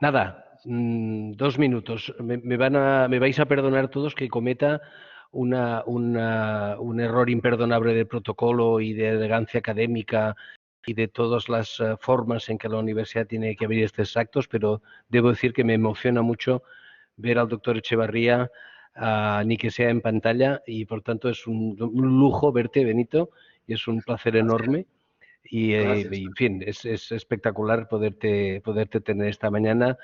Nada, 2 minutos. Me vais a perdonar todos que cometa un error imperdonable de protocolo y de elegancia académica y de todas las formas en que la universidad tiene que abrir estos actos, pero debo decir que me emociona mucho ver al doctor Echevarría, ni que sea en pantalla, y por tanto es un lujo verte, Benito, y es un placer enorme. Y, en fin, es espectacular poderte tener esta mañana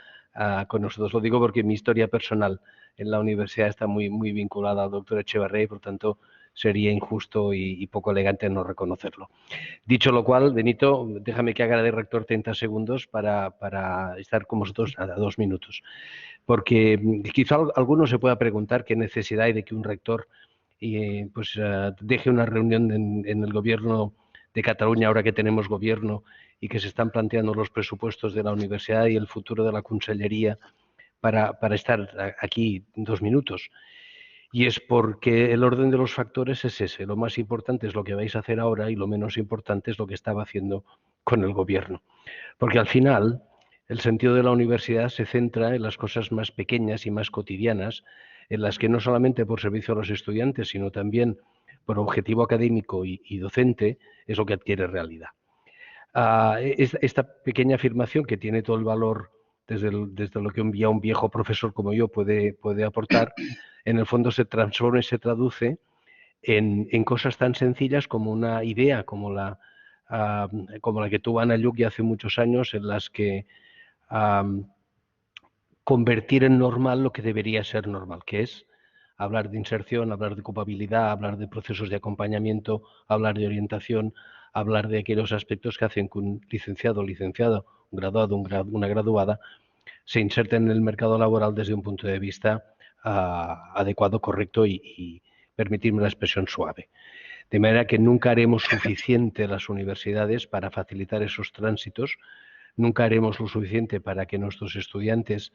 con nosotros. Lo digo porque mi historia personal en la universidad está muy vinculada al doctor Echevarría y por tanto sería injusto y poco elegante no reconocerlo. Dicho lo cual, Benito, déjame que haga de rector 30 segundos para estar con vosotros a 2 minutos. Porque quizá alguno se pueda preguntar qué necesidad hay de que un rector deje una reunión en el gobierno de Cataluña, ahora que tenemos gobierno y que se están planteando los presupuestos de la universidad y el futuro de la consellería para estar aquí 2 minutos. Y es porque el orden de los factores es ese. Lo más importante es lo que vais a hacer ahora y lo menos importante es lo que estaba haciendo con el gobierno. Porque al final el sentido de la universidad se centra en las cosas más pequeñas y más cotidianas, en las que no solamente por servicio a los estudiantes, sino también por objetivo académico y docente, es lo que adquiere realidad. Esta pequeña afirmación, que tiene todo el valor desde lo que un viejo profesor como yo puede aportar, en el fondo se transforma y se traduce en cosas tan sencillas como una idea, como la que tuvo Ana Lluch hace muchos años, en las que convertir en normal lo que debería ser normal, que es hablar de inserción, hablar de ocupabilidad, hablar de procesos de acompañamiento, hablar de orientación, hablar de aquellos aspectos que hacen que un licenciado, un graduado, una graduada, se inserte en el mercado laboral desde un punto de vista adecuado, correcto y permitirme la expresión suave. De manera que nunca haremos suficiente las universidades para facilitar esos tránsitos, nunca haremos lo suficiente para que nuestros estudiantes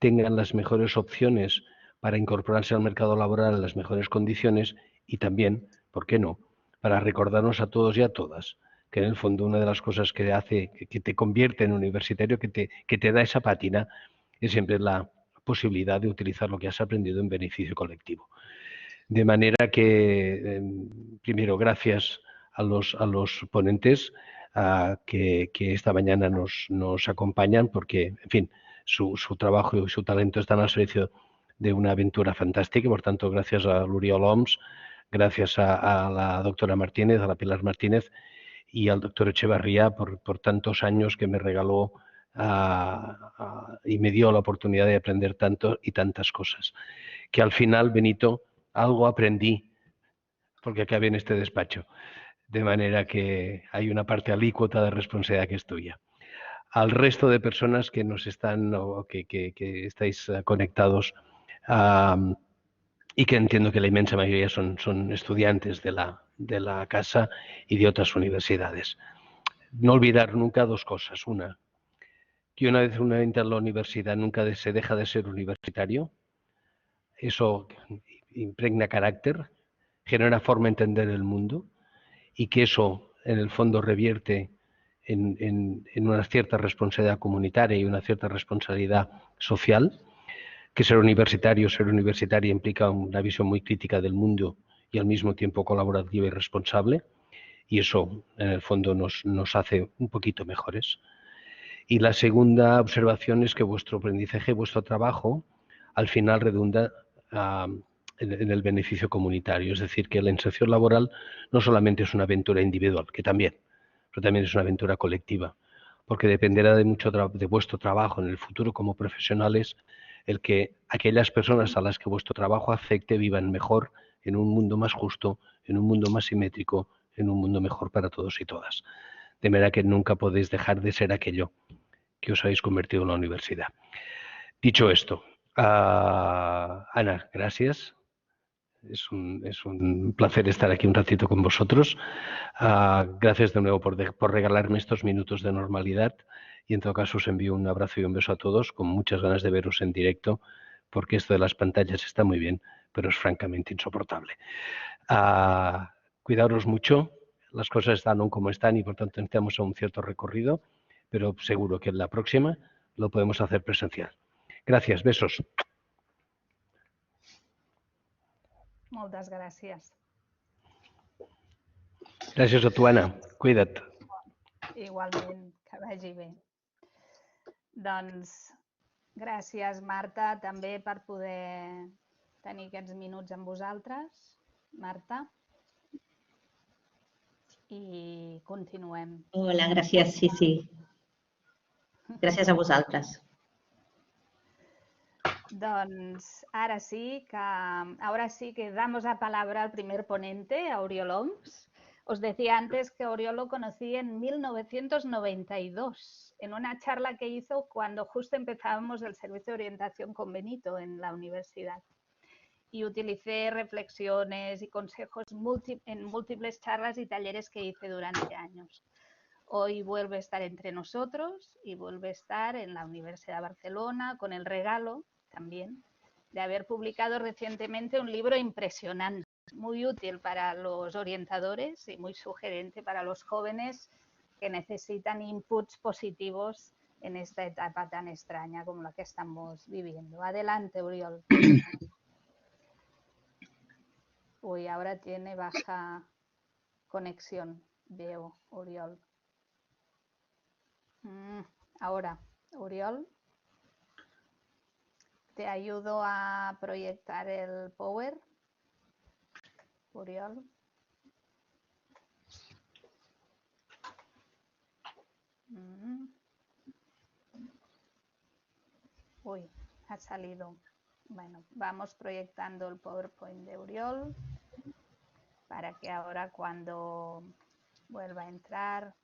tengan las mejores opciones para incorporarse al mercado laboral en las mejores condiciones y también, ¿por qué no?, para recordarnos a todos y a todas que en el fondo una de las cosas que hace que te convierte en universitario, que te da esa pátina, es siempre la posibilidad de utilizar lo que has aprendido en beneficio colectivo. De manera que, primero, gracias a los ponentes que esta mañana nos acompañan, porque, en fin, su trabajo y su talento están al servicio de una aventura fantástica. Por tanto, gracias a l'Oriol Homs, gracias a la doctora Martínez, a la Pilar Martínez y al doctor Echevarría por tantos años que me regaló y me dio la oportunidad de aprender tanto y tantas cosas. Que al final, Benito, algo aprendí porque acabé en este despacho. De manera que hay una parte alícuota de responsabilidad que es tuya. Al resto de personas que nos están o que estáis conectados y que entiendo que la inmensa mayoría son estudiantes de la casa y de otras universidades. No olvidar nunca dos cosas. Una, que una vez uno entra en la universidad nunca se deja de ser universitario. Eso impregna carácter, genera forma de entender el mundo y que eso en el fondo revierte en una cierta responsabilidad comunitaria y una cierta responsabilidad social, que ser universitaria implica una visión muy crítica del mundo y al mismo tiempo colaborativa y responsable, y eso en el fondo nos hace un poquito mejores. Y la segunda observación es que vuestro aprendizaje, vuestro trabajo, al final redunda en el beneficio comunitario. Es decir, que la inserción laboral no solamente es una aventura individual, que también, pero también es una aventura colectiva, porque dependerá de mucho de vuestro trabajo en el futuro como profesionales, el que aquellas personas a las que vuestro trabajo afecte vivan mejor en un mundo más justo, en un mundo más simétrico, en un mundo mejor para todos y todas. De manera que nunca podéis dejar de ser aquello que os habéis convertido en la universidad. Dicho esto, Ana, gracias. Es un placer estar aquí un ratito con vosotros. Gracias de nuevo por regalarme estos minutos de normalidad y en todo caso os envío un abrazo y un beso a todos con muchas ganas de veros en directo porque esto de las pantallas está muy bien, pero es francamente insoportable. Cuidaros mucho, las cosas están aún como están y por tanto necesitamos un cierto recorrido, pero seguro que en la próxima lo podemos hacer presencial. Gracias, besos. Moltes gràcies. Gràcies a tu, Anna. Cuida't. Igualment, que vagi bé. Doncs gràcies, Marta, també per poder tenir aquests minuts amb vosaltres, Marta. I continuem. Hola, gràcies, sí. Gràcies a vosaltres. Doncs ahora sí que damos la palabra al primer ponente, a Oriol Oms. Os decía antes que Oriol lo conocí en 1992, en una charla que hizo cuando justo empezábamos el servicio de orientación con Benito en la universidad. Y utilicé reflexiones y consejos en múltiples charlas y talleres que hice durante años. Hoy vuelve a estar entre nosotros y vuelve a estar en la Universidad de Barcelona con el regalo también de haber publicado recientemente un libro impresionante, muy útil para los orientadores y muy sugerente para los jóvenes que necesitan inputs positivos en esta etapa tan extraña como la que estamos viviendo. Adelante, Oriol. Uy, ahora tiene baja conexión, veo, Oriol. Ahora, Oriol. Te ayudo a proyectar el Power. Oriol. Uy, ha salido. Bueno, vamos proyectando el PowerPoint de Oriol para que ahora cuando vuelva a entrar.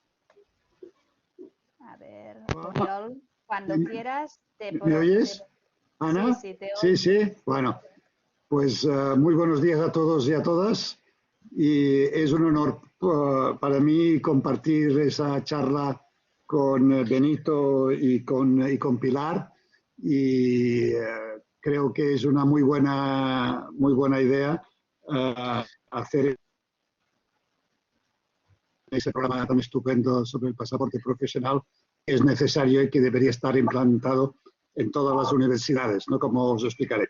A ver, Oriol, cuando quieras. ¿Me oyes, Ana? Sí, te oigo. Sí. Bueno, pues muy buenos días a todos y a todas. Y es un honor para mí compartir esa charla con Benito y con Pilar. Y creo que es una muy buena idea hacer ese programa tan estupendo sobre el pasaporte profesional, que es necesario y que debería estar implantado en todas las universidades, ¿no? Como os explicaré.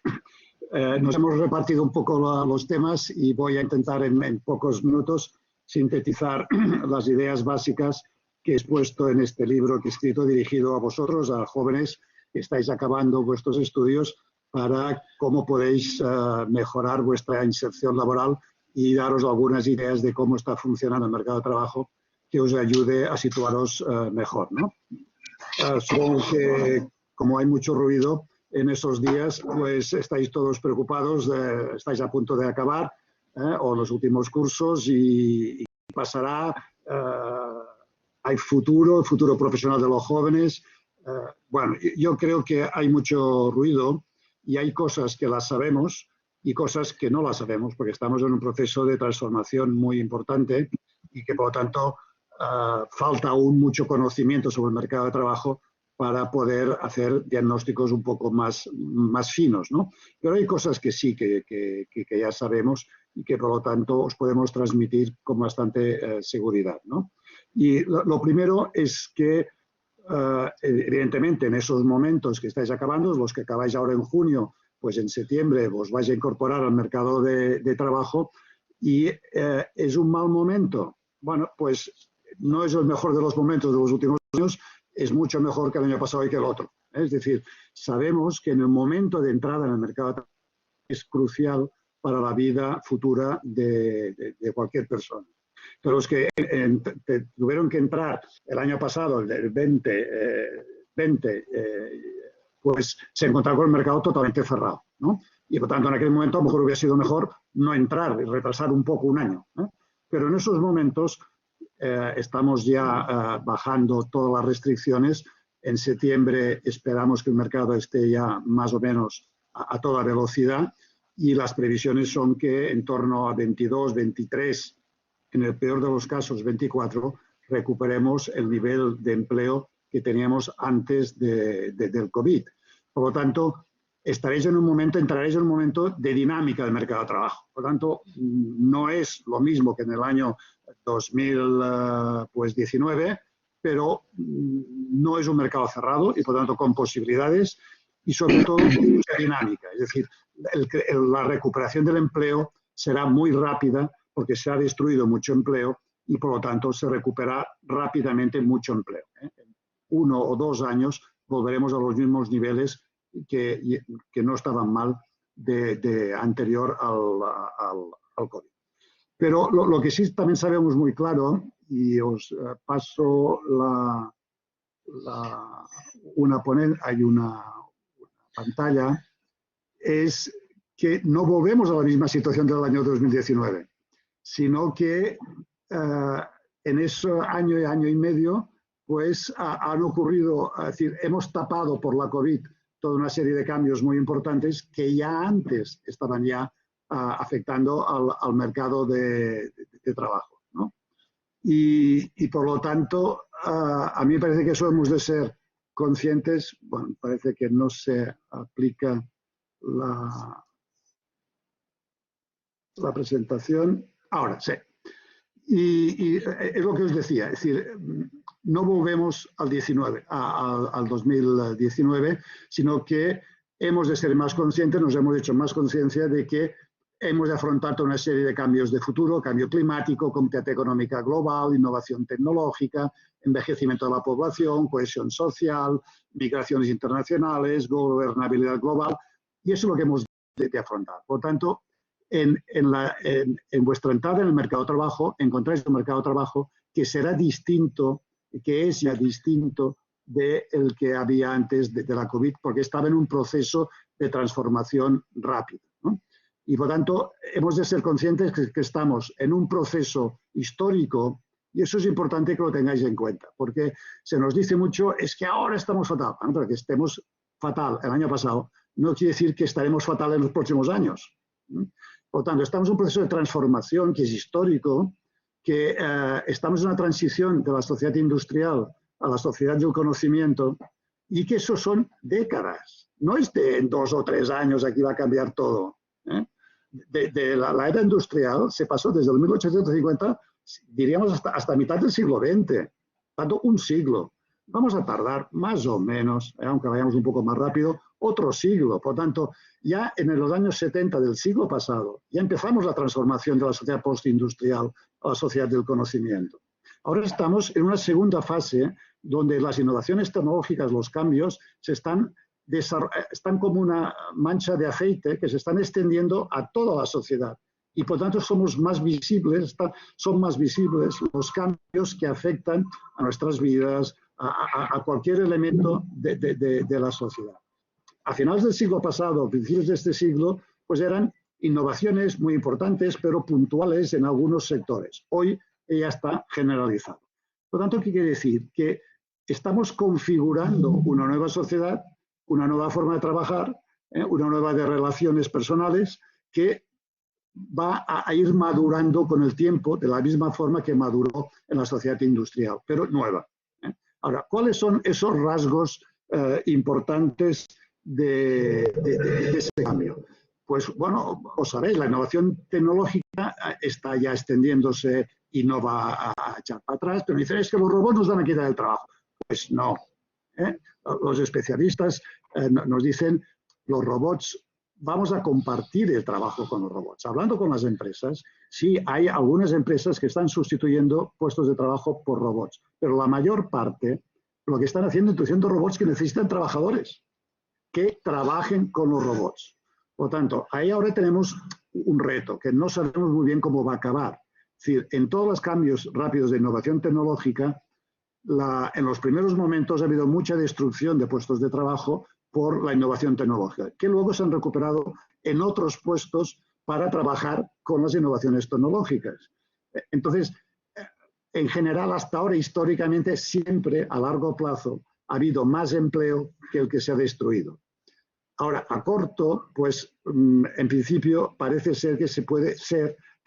Nos hemos repartido un poco los temas y voy a intentar en pocos minutos sintetizar las ideas básicas que he expuesto en este libro que he escrito dirigido a vosotros, a jóvenes que estáis acabando vuestros estudios, para cómo podéis mejorar vuestra inserción laboral y daros algunas ideas de cómo está funcionando el mercado de trabajo que os ayude a situaros mejor, ¿no? Supongo que, como hay mucho ruido en esos días, pues estáis todos preocupados, estáis a punto de acabar o los últimos cursos y pasará, hay futuro profesional de los jóvenes. Bueno, yo creo que hay mucho ruido y hay cosas que las sabemos y cosas que no las sabemos, porque estamos en un proceso de transformación muy importante y que, por lo tanto, falta aún mucho conocimiento sobre el mercado de trabajo para poder hacer diagnósticos un poco más finos, ¿no? Pero hay cosas que sí, que ya sabemos y que, por lo tanto, os podemos transmitir con bastante seguridad, ¿no? Y lo primero es que, evidentemente, en esos momentos que estáis acabando, los que acabáis ahora en junio, pues en septiembre os vais a incorporar al mercado de trabajo y es un mal momento. Bueno, pues no es el mejor de los momentos de los últimos años, es mucho mejor que el año pasado y que el otro. Es decir, sabemos que en el momento de entrada en el mercado de trabajo es crucial para la vida futura de cualquier persona. Pero los que tuvieron que entrar el año pasado, el 2020, pues se encontraron con el mercado totalmente cerrado, ¿no? Y por tanto en aquel momento a lo mejor hubiera sido mejor no entrar y retrasar un poco un año, ¿no? Pero en esos momentos estamos ya bajando todas las restricciones. En septiembre esperamos que el mercado esté ya más o menos a toda velocidad y las previsiones son que en torno a 22, 23, en el peor de los casos 24, recuperemos el nivel de empleo que teníamos antes del COVID. Por lo tanto, entraréis en un momento de dinámica del mercado de trabajo. Por lo tanto, no es lo mismo que en el año 2019, pero no es un mercado cerrado y por tanto con posibilidades y sobre todo con mucha dinámica. Es decir, la recuperación del empleo será muy rápida porque se ha destruido mucho empleo y por lo tanto se recupera rápidamente mucho empleo. En 1 o 2 años volveremos a los mismos niveles que no estaban mal de anterior al COVID. Pero lo que sí también sabemos muy claro, y os paso hay una pantalla, es que no volvemos a la misma situación del año 2019, sino que en ese año y medio, pues han ocurrido, es decir, hemos tapado por la COVID toda una serie de cambios muy importantes que ya antes estaban ya afectando al mercado de trabajo, ¿no? Y por lo tanto, a mí me parece que eso hemos de ser conscientes. Bueno, parece que no se aplica la presentación. Ahora, sí. Y es lo que os decía, es decir, no volvemos al 2019, sino que hemos de ser más conscientes, nos hemos hecho más conciencia de que hemos de afrontar toda una serie de cambios de futuro, cambio climático, competitividad económica global, innovación tecnológica, envejecimiento de la población, cohesión social, migraciones internacionales, gobernabilidad global, y eso es lo que hemos de afrontar. Por lo tanto, en vuestra entrada en el mercado de trabajo, encontráis un mercado de trabajo que será distinto, que es ya distinto del que había antes de la COVID, porque estaba en un proceso de transformación rápida, ¿no? Y por tanto, hemos de ser conscientes que estamos en un proceso histórico, y eso es importante que lo tengáis en cuenta, porque se nos dice mucho, es que ahora estamos fatal. Bueno, pero que estemos fatal el año pasado no quiere decir que estaremos fatal en los próximos años. Por tanto, estamos en un proceso de transformación que es histórico, que estamos en una transición de la sociedad industrial a la sociedad del conocimiento y que eso son décadas. No es de en 2 o 3 años aquí va a cambiar todo. De la era industrial se pasó desde el 1850, diríamos, hasta mitad del siglo XX, tanto un siglo. Vamos a tardar más o menos, aunque vayamos un poco más rápido, otro siglo. Por tanto, ya en los años 70 del siglo pasado, ya empezamos la transformación de la sociedad postindustrial a la sociedad del conocimiento. Ahora estamos en una segunda fase donde las innovaciones tecnológicas, los cambios, están como una mancha de aceite que se están extendiendo a toda la sociedad. Y por tanto somos más visibles, son más visibles los cambios que afectan a nuestras vidas, a cualquier elemento de la sociedad. A finales del siglo pasado, a principios de este siglo, pues eran innovaciones muy importantes, pero puntuales en algunos sectores. Hoy ya está generalizado. Por tanto, ¿qué quiere decir? Que estamos configurando una nueva sociedad, una nueva forma de trabajar, una nueva de relaciones personales que va a ir madurando con el tiempo de la misma forma que maduró en la sociedad industrial, pero nueva. Ahora, ¿cuáles son esos rasgos importantes de ese cambio? Pues bueno, os sabéis, la innovación tecnológica está ya extendiéndose y no va a echar para atrás, pero dicen, es que los robots nos van a quitar el trabajo. Pues no. Los especialistas nos dicen, los robots, vamos a compartir el trabajo con los robots. Hablando con las empresas, sí hay algunas empresas que están sustituyendo puestos de trabajo por robots, pero la mayor parte lo que están haciendo es introduciendo robots que necesitan trabajadores que trabajen con los robots. Por lo tanto, ahí ahora tenemos un reto que no sabemos muy bien cómo va a acabar. Es decir, en todos los cambios rápidos de innovación tecnológica, en los primeros momentos ha habido mucha destrucción de puestos de trabajo por la innovación tecnológica, que luego se han recuperado en otros puestos para trabajar con las innovaciones tecnológicas. Entonces, en general, hasta ahora, históricamente, siempre a largo plazo ha habido más empleo que el que se ha destruido. Ahora, a corto, pues en principio parece ser que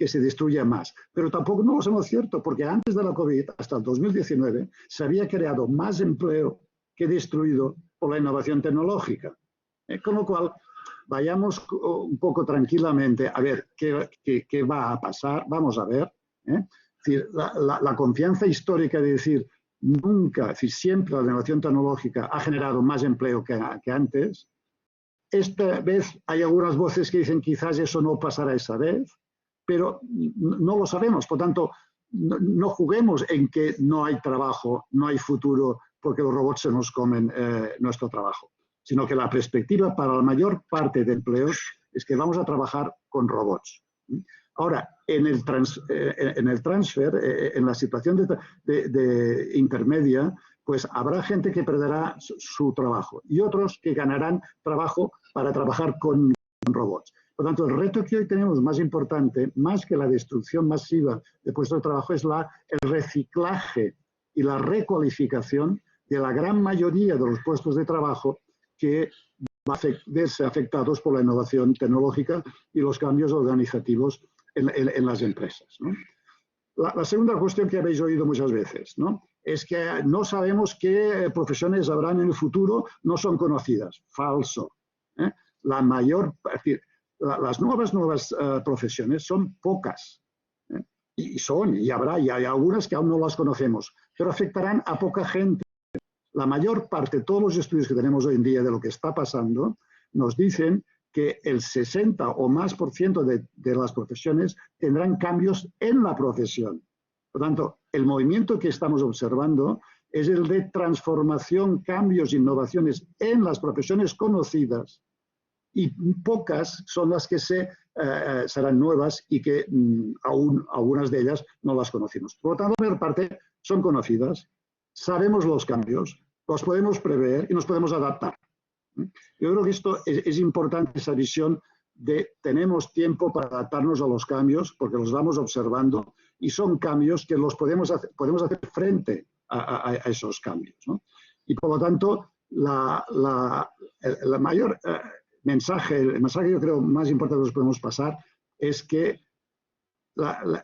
se destruya más. Pero tampoco no lo sabemos cierto, porque antes de la COVID, hasta el 2019, se había creado más empleo que destruido por la innovación tecnológica. Con lo cual, vayamos un poco tranquilamente a ver qué va a pasar. Vamos a ver. Es decir, la confianza histórica de decir nunca, es decir, siempre la innovación tecnológica ha generado más empleo que antes. Esta vez hay algunas voces que dicen quizás eso no pasará esa vez, pero no lo sabemos. Por tanto, no juguemos en que no hay trabajo, no hay futuro, porque los robots se nos comen nuestro trabajo, sino que la perspectiva para la mayor parte de empleos es que vamos a trabajar con robots. Ahora, en el transfer, en la situación de intermedia, pues habrá gente que perderá su trabajo y otros que ganarán trabajo para trabajar con robots. Por tanto, el reto que hoy tenemos más importante, más que la destrucción masiva de puestos de trabajo, es el reciclaje y la recualificación de la gran mayoría de los puestos de trabajo que van a verse afectados por la innovación tecnológica y los cambios organizativos en las empresas, ¿no? La segunda cuestión que habéis oído muchas veces, ¿no?, es que no sabemos qué profesiones habrán en el futuro, no son conocidas. Falso. La mayor, es decir, las nuevas profesiones son pocas. Y habrá, y hay algunas que aún no las conocemos, pero afectarán a poca gente. La mayor parte de todos los estudios que tenemos hoy en día de lo que está pasando nos dicen que el 60 o más por ciento de las profesiones tendrán cambios en la profesión. Por tanto, el movimiento que estamos observando es el de transformación, cambios, innovaciones en las profesiones conocidas, y pocas son las que serán nuevas y que aún algunas de ellas no las conocemos. Por lo tanto, la mayor parte son conocidas, sabemos los cambios, los podemos prever y nos podemos adaptar. Yo creo que esto es importante, esa visión de tenemos tiempo para adaptarnos a los cambios porque los vamos observando y son cambios que los podemos hacer frente a esos cambios, ¿no? Y por lo tanto, el mayor mensaje yo creo más importante que nos podemos pasar es que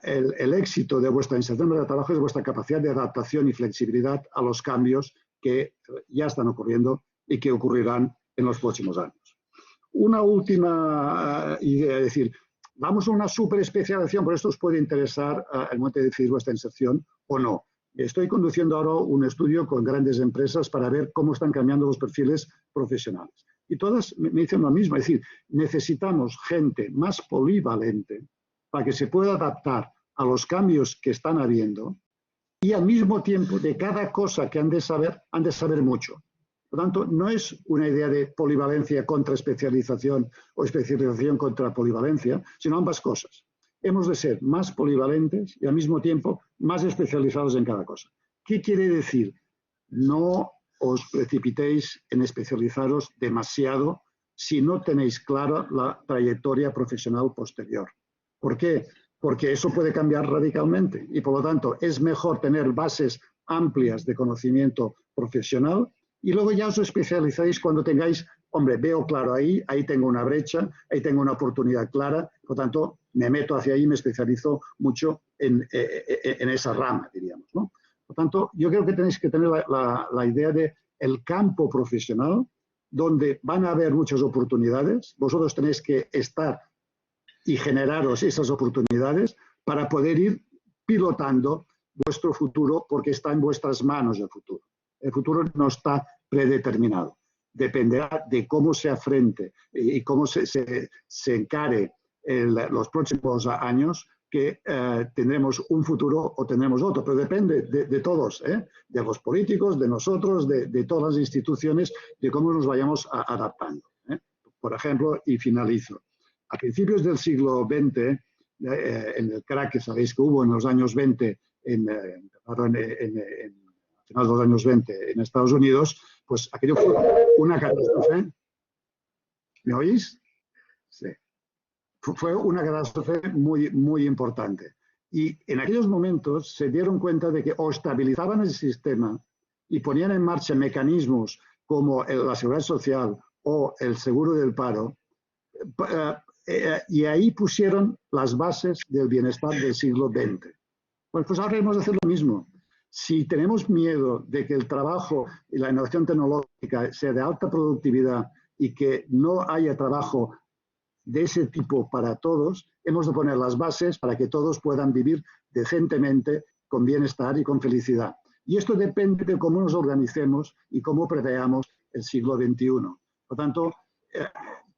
el éxito de vuestra inserción de trabajo es vuestra capacidad de adaptación y flexibilidad a los cambios que ya están ocurriendo y que ocurrirán en los próximos años. Una última idea, es decir, vamos a una superespecialización, por esto os puede interesar el momento de decidir vuestra inserción o no. Estoy conduciendo ahora un estudio con grandes empresas para ver cómo están cambiando los perfiles profesionales. Y todas me dicen lo mismo, es decir, necesitamos gente más polivalente para que se pueda adaptar a los cambios que están habiendo y al mismo tiempo de cada cosa que han de saber mucho. Por tanto, no es una idea de polivalencia contra especialización o especialización contra polivalencia, sino ambas cosas. Hemos de ser más polivalentes y al mismo tiempo más especializados en cada cosa. ¿Qué quiere decir? No os precipitéis en especializaros demasiado si no tenéis clara la trayectoria profesional posterior. ¿Por qué? Porque eso puede cambiar radicalmente y por lo tanto es mejor tener bases amplias de conocimiento profesional y luego ya os especializáis cuando tengáis, hombre, veo claro ahí tengo una brecha, ahí tengo una oportunidad clara, por lo tanto me meto hacia ahí y me especializo mucho en esa rama, diríamos, ¿no? Por tanto, yo creo que tenéis que tener la idea de el campo profesional donde van a haber muchas oportunidades, vosotros tenéis que estar y generaros esas oportunidades para poder ir pilotando vuestro futuro porque está en vuestras manos el futuro. El futuro no está predeterminado. Dependerá de cómo se afrente y cómo se encare los próximos años que tendremos un futuro o tendremos otro, pero depende de todos, de los políticos, de nosotros, de todas las instituciones, de cómo nos vayamos adaptando. Por ejemplo, y finalizo, a principios del siglo XX, en el crack que sabéis que hubo en los años 20, a finales de los años 20 en Estados Unidos, pues aquello fue una catástrofe. ¿Me oís? Sí. Fue una catástrofe muy importante. Y en aquellos momentos se dieron cuenta de que o estabilizaban el sistema y ponían en marcha mecanismos como la seguridad social o el seguro del paro, y ahí pusieron las bases del bienestar del siglo XX. Bueno, pues ahora hemos de hacer lo mismo. Si tenemos miedo de que el trabajo y la innovación tecnológica sea de alta productividad y que no haya trabajo de ese tipo para todos, hemos de poner las bases para que todos puedan vivir decentemente, con bienestar y con felicidad. Y esto depende de cómo nos organicemos y cómo preveamos el siglo XXI. Por tanto,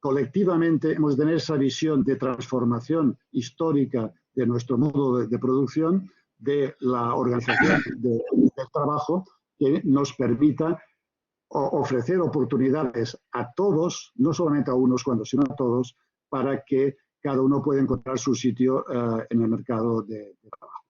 colectivamente hemos de tener esa visión de transformación histórica de nuestro modo de producción, de la organización del trabajo, que nos permita ofrecer oportunidades a todos, no solamente a unos cuantos, sino a todos, para que cada uno pueda encontrar su sitio en el mercado de trabajo.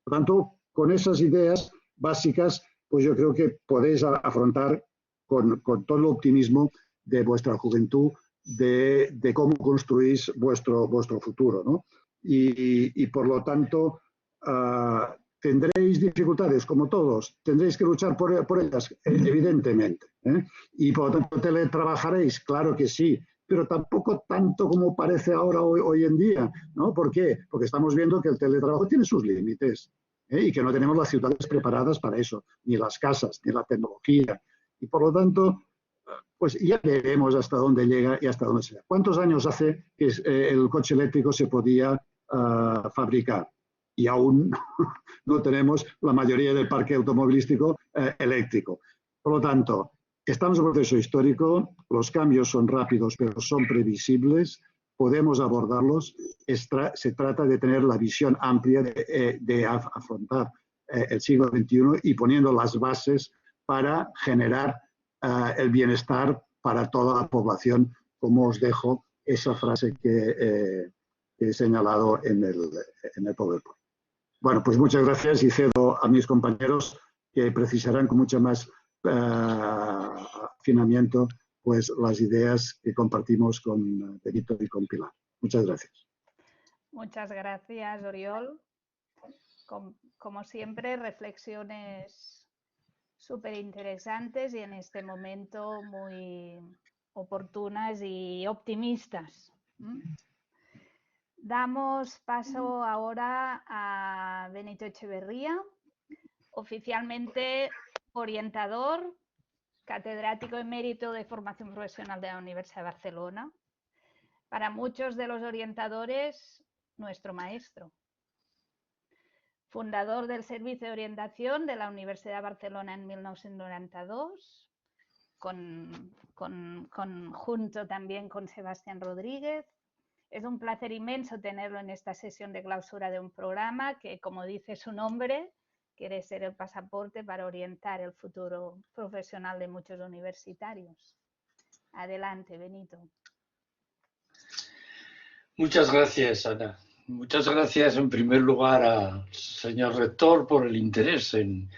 Por tanto, con esas ideas básicas, pues yo creo que podéis afrontar con todo el optimismo de vuestra juventud, de cómo construís vuestro futuro, ¿no? Y por lo tanto, tendréis dificultades, como todos, tendréis que luchar por ellas, evidentemente, ¿eh? Y por lo tanto, teletrabajaréis, claro que sí, pero tampoco tanto como parece ahora hoy en día, ¿no? ¿Por qué? Porque estamos viendo que el teletrabajo tiene sus límites, ¿eh? Y que no tenemos las ciudades preparadas para eso, ni las casas, ni la tecnología. Y por lo tanto, pues ya veremos hasta dónde llega y hasta dónde se llega. ¿Cuántos años hace que el coche eléctrico se podía fabricar? Y aún no tenemos la mayoría del parque automovilístico eléctrico. Por lo tanto, estamos en un proceso histórico, los cambios son rápidos, pero son previsibles, podemos abordarlos. Se trata de tener la visión amplia de afrontar el siglo XXI y poniendo las bases para generar el bienestar para toda la población, como os dejo esa frase que he señalado en el PowerPoint. Bueno, pues muchas gracias y cedo a mis compañeros que precisarán con mucho más afinamiento pues, las ideas que compartimos con Benito y con Pilar. Muchas gracias. Muchas gracias, Oriol. Como siempre, reflexiones súper interesantes y en este momento muy oportunas y optimistas. Damos paso ahora a Benito Echeverría, oficialmente orientador, catedrático emérito de formación profesional de la Universidad de Barcelona. Para muchos de los orientadores, nuestro maestro. Fundador del Servicio de Orientación de la Universidad de Barcelona en 1992, junto también con Sebastián Rodríguez. Es un placer inmenso tenerlo en esta sesión de clausura de un programa que, como dice su nombre, quiere ser el pasaporte para orientar el futuro profesional de muchos universitarios. Adelante, Benito. Muchas gracias, Ana. Muchas gracias en primer lugar al señor rector por el interés en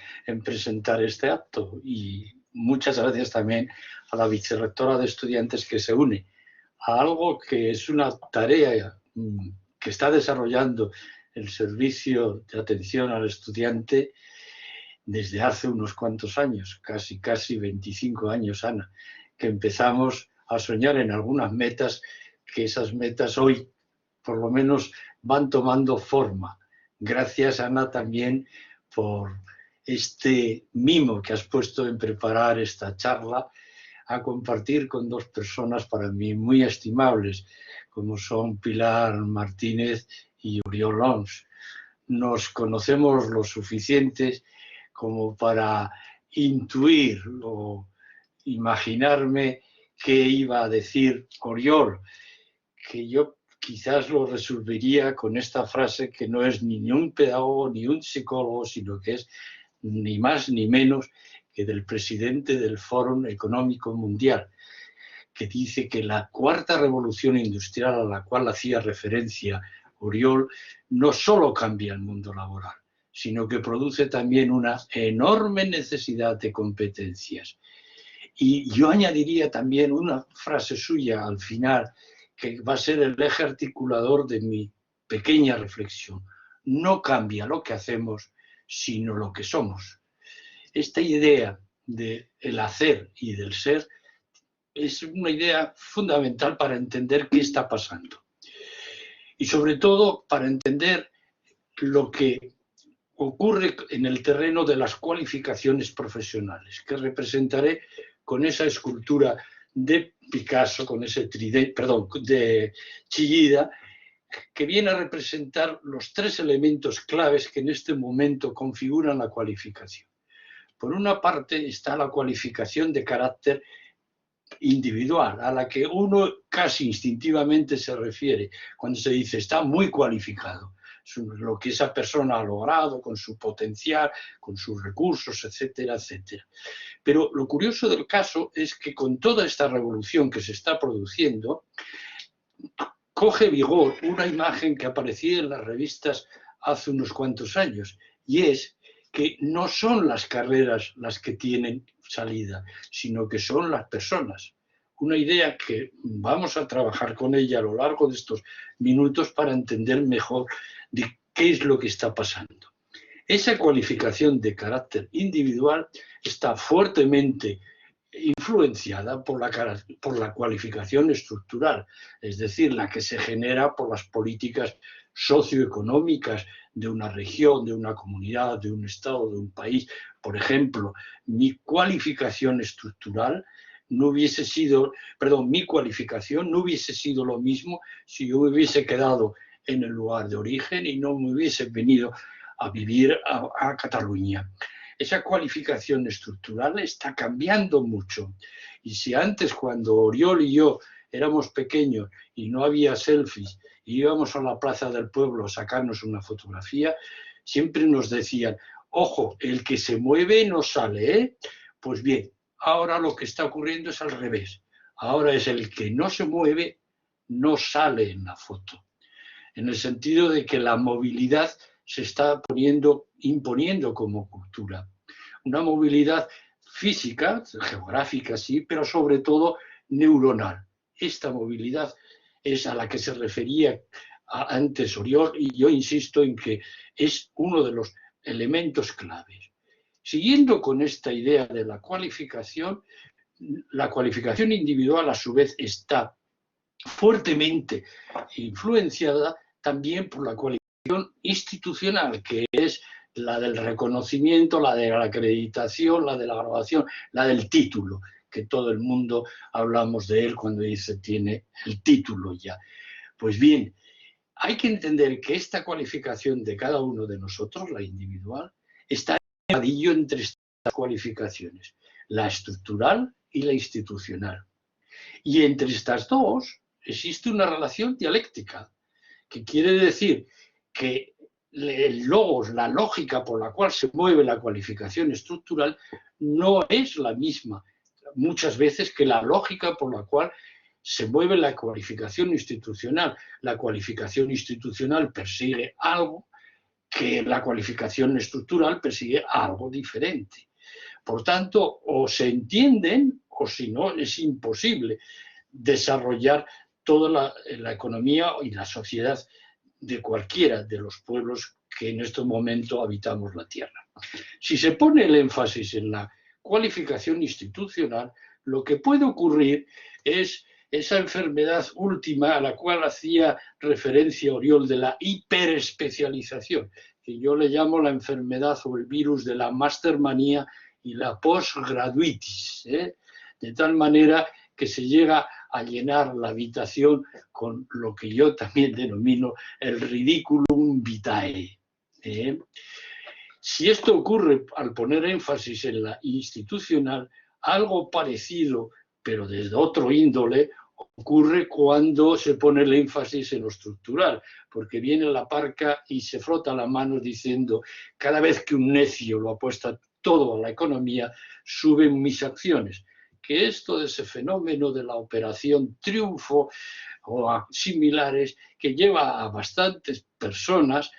presentar este acto y muchas gracias también a la vicerrectora de estudiantes que se une a algo que es una tarea que está desarrollando el Servicio de Atención al Estudiante desde hace unos cuantos años, casi 25 años, Ana, que empezamos a soñar en algunas metas, que esas metas hoy por lo menos van tomando forma. Gracias, Ana, también por este mimo que has puesto en preparar esta charla, a compartir con dos personas para mí muy estimables, como son Pilar Martínez y Oriol Oms. Nos conocemos lo suficientes como para intuir o imaginarme qué iba a decir Oriol, que yo quizás lo resolvería con esta frase que no es ni un pedagogo ni un psicólogo, sino que es ni más ni menos que del presidente del Foro Económico Mundial, que dice que la cuarta revolución industrial a la cual hacía referencia Oriol no solo cambia el mundo laboral, sino que produce también una enorme necesidad de competencias. Y yo añadiría también una frase suya al final, que va a ser el eje articulador de mi pequeña reflexión. No cambia lo que hacemos, sino lo que somos. Esta idea del hacer y del ser es una idea fundamental para entender qué está pasando. Y sobre todo para entender lo que ocurre en el terreno de las cualificaciones profesionales, que representaré con esa escultura de Picasso, con ese de Chillida, que viene a representar los tres elementos claves que en este momento configuran la cualificación. Por una parte está la cualificación de carácter individual, a la que uno casi instintivamente se refiere cuando se dice está muy cualificado. Lo que esa persona ha logrado con su potencial, con sus recursos, etcétera, etcétera. Pero lo curioso del caso es que con toda esta revolución que se está produciendo, coge vigor una imagen que aparecía en las revistas hace unos cuantos años, y es que no son las carreras las que tienen salida, sino que son las personas. Una idea que vamos a trabajar con ella a lo largo de estos minutos para entender mejor de qué es lo que está pasando. Esa cualificación de carácter individual está fuertemente influenciada por la cualificación estructural, es decir, la que se genera por las políticas socioeconómicas de una región, de una comunidad, de un estado, de un país. Por ejemplo, mi cualificación estructural no hubiese sido, mi cualificación no hubiese sido lo mismo si yo me hubiese quedado en el lugar de origen y no me hubiese venido a vivir a Cataluña. Esa cualificación estructural está cambiando mucho. Y si antes, cuando Oriol y yo éramos pequeños y no había selfies y íbamos a la plaza del pueblo a sacarnos una fotografía, siempre nos decían, ojo, el que se mueve no sale, ¿eh? Pues bien, ahora lo que está ocurriendo es al revés. Ahora es el que no se mueve, no sale en la foto. En el sentido de que la movilidad se está imponiendo como cultura. Una movilidad física, geográfica sí, pero sobre todo neuronal. Esta movilidad es a la que se refería antes Oriol, y yo insisto en que es uno de los elementos claves. Siguiendo con esta idea de la cualificación individual a su vez está fuertemente influenciada también por la cualificación institucional, que es la del reconocimiento, la de la acreditación, la de la graduación, la del título, que todo el mundo hablamos de él cuando dice tiene el título ya. Pues bien, hay que entender que esta cualificación de cada uno de nosotros, la individual, está en entre estas cualificaciones, la estructural y la institucional. Y entre estas dos existe una relación dialéctica, que quiere decir que el logos, la lógica por la cual se mueve la cualificación estructural, no es la misma muchas veces que la lógica por la cual se mueve la cualificación institucional. La cualificación institucional persigue algo que la cualificación estructural persigue algo diferente. Por tanto, o se entienden, o si no, es imposible desarrollar toda la economía y la sociedad de cualquiera de los pueblos que en este momento habitamos la Tierra. Si se pone el énfasis en la cualificación institucional, lo que puede ocurrir es esa enfermedad última a la cual hacía referencia Oriol de la hiperespecialización, que yo le llamo la enfermedad o el virus de la mastermanía y la postgraduitis, de tal manera que se llega a llenar la habitación con lo que yo también denomino el ridiculum vitae. Si esto ocurre al poner énfasis en la institucional, algo parecido, pero desde otro índole, ocurre cuando se pone el énfasis en lo estructural, porque viene la parca y se frota la mano diciendo, cada vez que un necio lo apuesta todo a la economía, suben mis acciones. Que esto de ese fenómeno de la operación triunfo o a similares que lleva a bastantes personas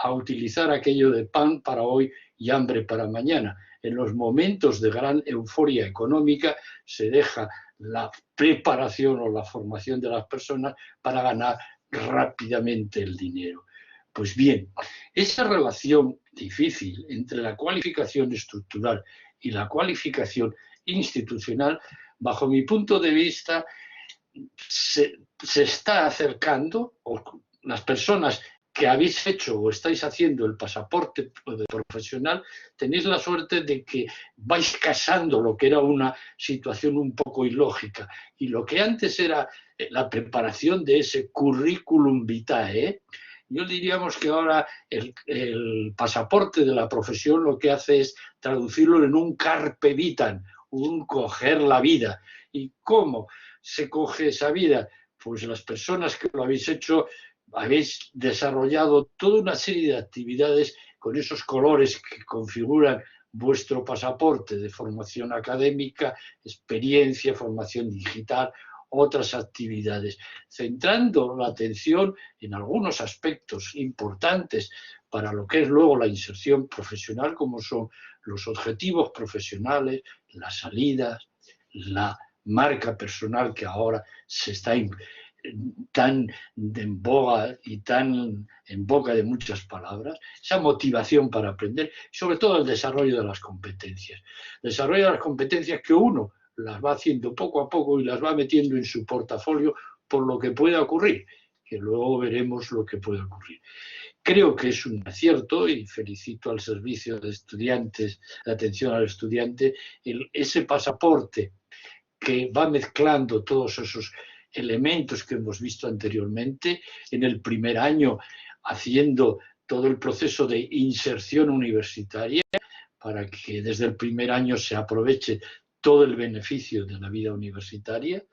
a utilizar aquello de pan para hoy y hambre para mañana. En los momentos de gran euforia económica se deja la preparación o la formación de las personas para ganar rápidamente el dinero. Pues bien, esa relación difícil entre la cualificación estructural y la cualificación institucional, bajo mi punto de vista, se está acercando, o las personas que habéis hecho o estáis haciendo el pasaporte profesional, tenéis la suerte de que vais casando lo que era una situación un poco ilógica. Y lo que antes era la preparación de ese currículum vitae, Yo diríamos que ahora el pasaporte de la profesión lo que hace es traducirlo en un carpe vitam, un coger la vida. ¿Y cómo se coge esa vida? Pues las personas que lo habéis hecho, habéis desarrollado toda una serie de actividades con esos colores que configuran vuestro pasaporte de formación académica, experiencia, formación digital, otras actividades, centrando la atención en algunos aspectos importantes para lo que es luego la inserción profesional, como son los objetivos profesionales, las salidas, la marca personal que ahora se está tan en boga y tan en boca de muchas palabras, esa motivación para aprender, sobre todo el desarrollo de las competencias. Desarrollo de las competencias que uno las va haciendo poco a poco y las va metiendo en su portafolio por lo que pueda ocurrir, que luego veremos lo que puede ocurrir. Creo que es un acierto y felicito al servicio de estudiantes, de atención al estudiante, ese pasaporte que va mezclando todos esos elementos que hemos visto anteriormente en el primer año, haciendo todo el proceso de inserción universitaria para que desde el primer año se aproveche todo el beneficio de la vida universitaria.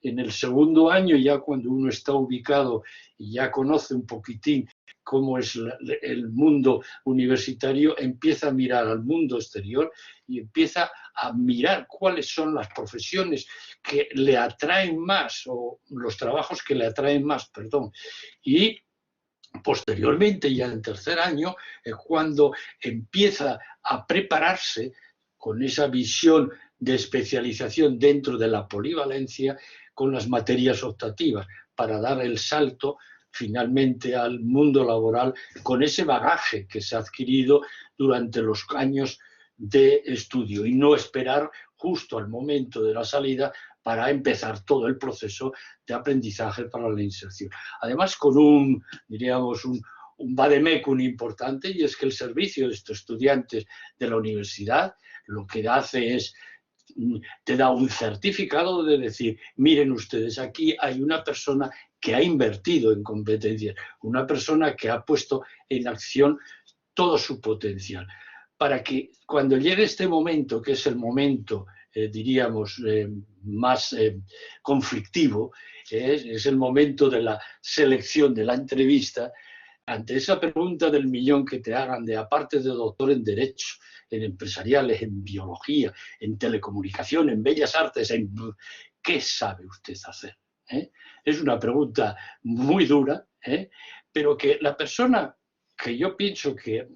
En el segundo año, ya cuando uno está ubicado y ya conoce un poquitín cómo es el mundo universitario, empieza a mirar al mundo exterior y empieza a mirar cuáles son las profesiones que le atraen más, o los trabajos que le atraen más, perdón. Y posteriormente, ya en tercer año, es cuando empieza a prepararse con esa visión de especialización dentro de la polivalencia con las materias optativas para dar el salto finalmente al mundo laboral con ese bagaje que se ha adquirido durante los años de estudio y no esperar justo al momento de la salida para empezar todo el proceso de aprendizaje para la inserción. Además, con diríamos, un vademecum importante, y es que el servicio de estos estudiantes de la universidad lo que hace es te da un certificado de decir, miren ustedes, aquí hay una persona que ha invertido en competencias, una persona que ha puesto en acción todo su potencial, para que cuando llegue este momento, que es el momento, diríamos, más conflictivo, es el momento de la selección, de la entrevista, ante esa pregunta del millón que te hagan de, aparte de doctor en Derecho, en empresariales, en biología, en telecomunicación, en bellas artes, ¿qué sabe usted hacer? Es una pregunta muy dura, pero que la persona que yo pienso que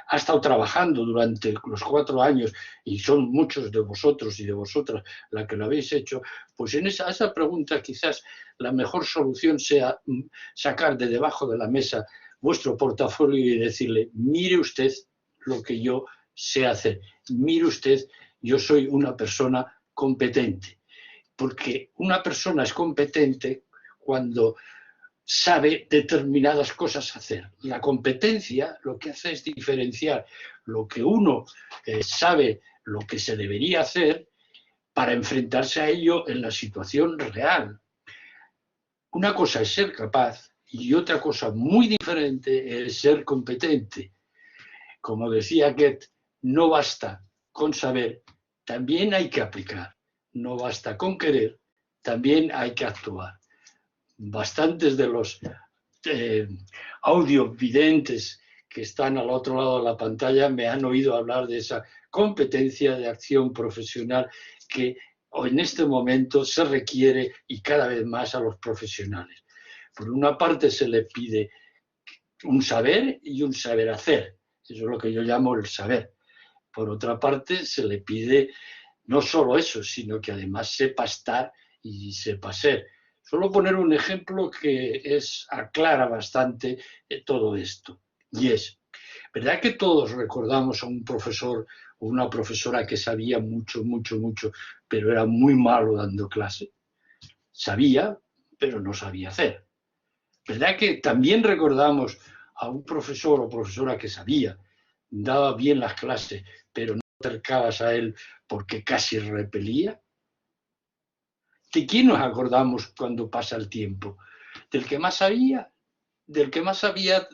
ha estado trabajando durante los 4 años, y son muchos de vosotros y de vosotras la que lo habéis hecho, pues en esa pregunta quizás la mejor solución sea sacar de debajo de la mesa vuestro portafolio y decirle, mire usted lo que yo sé hacer, mire usted, yo soy una persona competente, porque una persona es competente cuando sabe determinadas cosas hacer. La competencia lo que hace es diferenciar lo que uno sabe, lo que se debería hacer, para enfrentarse a ello en la situación real. Una cosa es ser capaz y otra cosa muy diferente es ser competente. Como decía Goethe, no basta con saber, también hay que aplicar. No basta con querer, también hay que actuar. Bastantes de los audiovidentes que están al otro lado de la pantalla me han oído hablar de esa competencia de acción profesional que en este momento se requiere y cada vez más a los profesionales. Por una parte se le pide un saber y un saber hacer. Eso es lo que yo llamo el saber. Por otra parte se le pide no solo eso, sino que además sepa estar y sepa ser. Solo poner un ejemplo que aclara bastante todo esto. Y es, ¿verdad que todos recordamos a un profesor o una profesora que sabía mucho, mucho, mucho, pero era muy malo dando clase? Sabía, pero no sabía hacer. ¿Verdad que también recordamos a un profesor o profesora que sabía, daba bien las clases, pero no te acercabas a él porque casi repelía? ¿De quién nos acordamos cuando pasa el tiempo? ¿Del que más sabía? del que más sabía,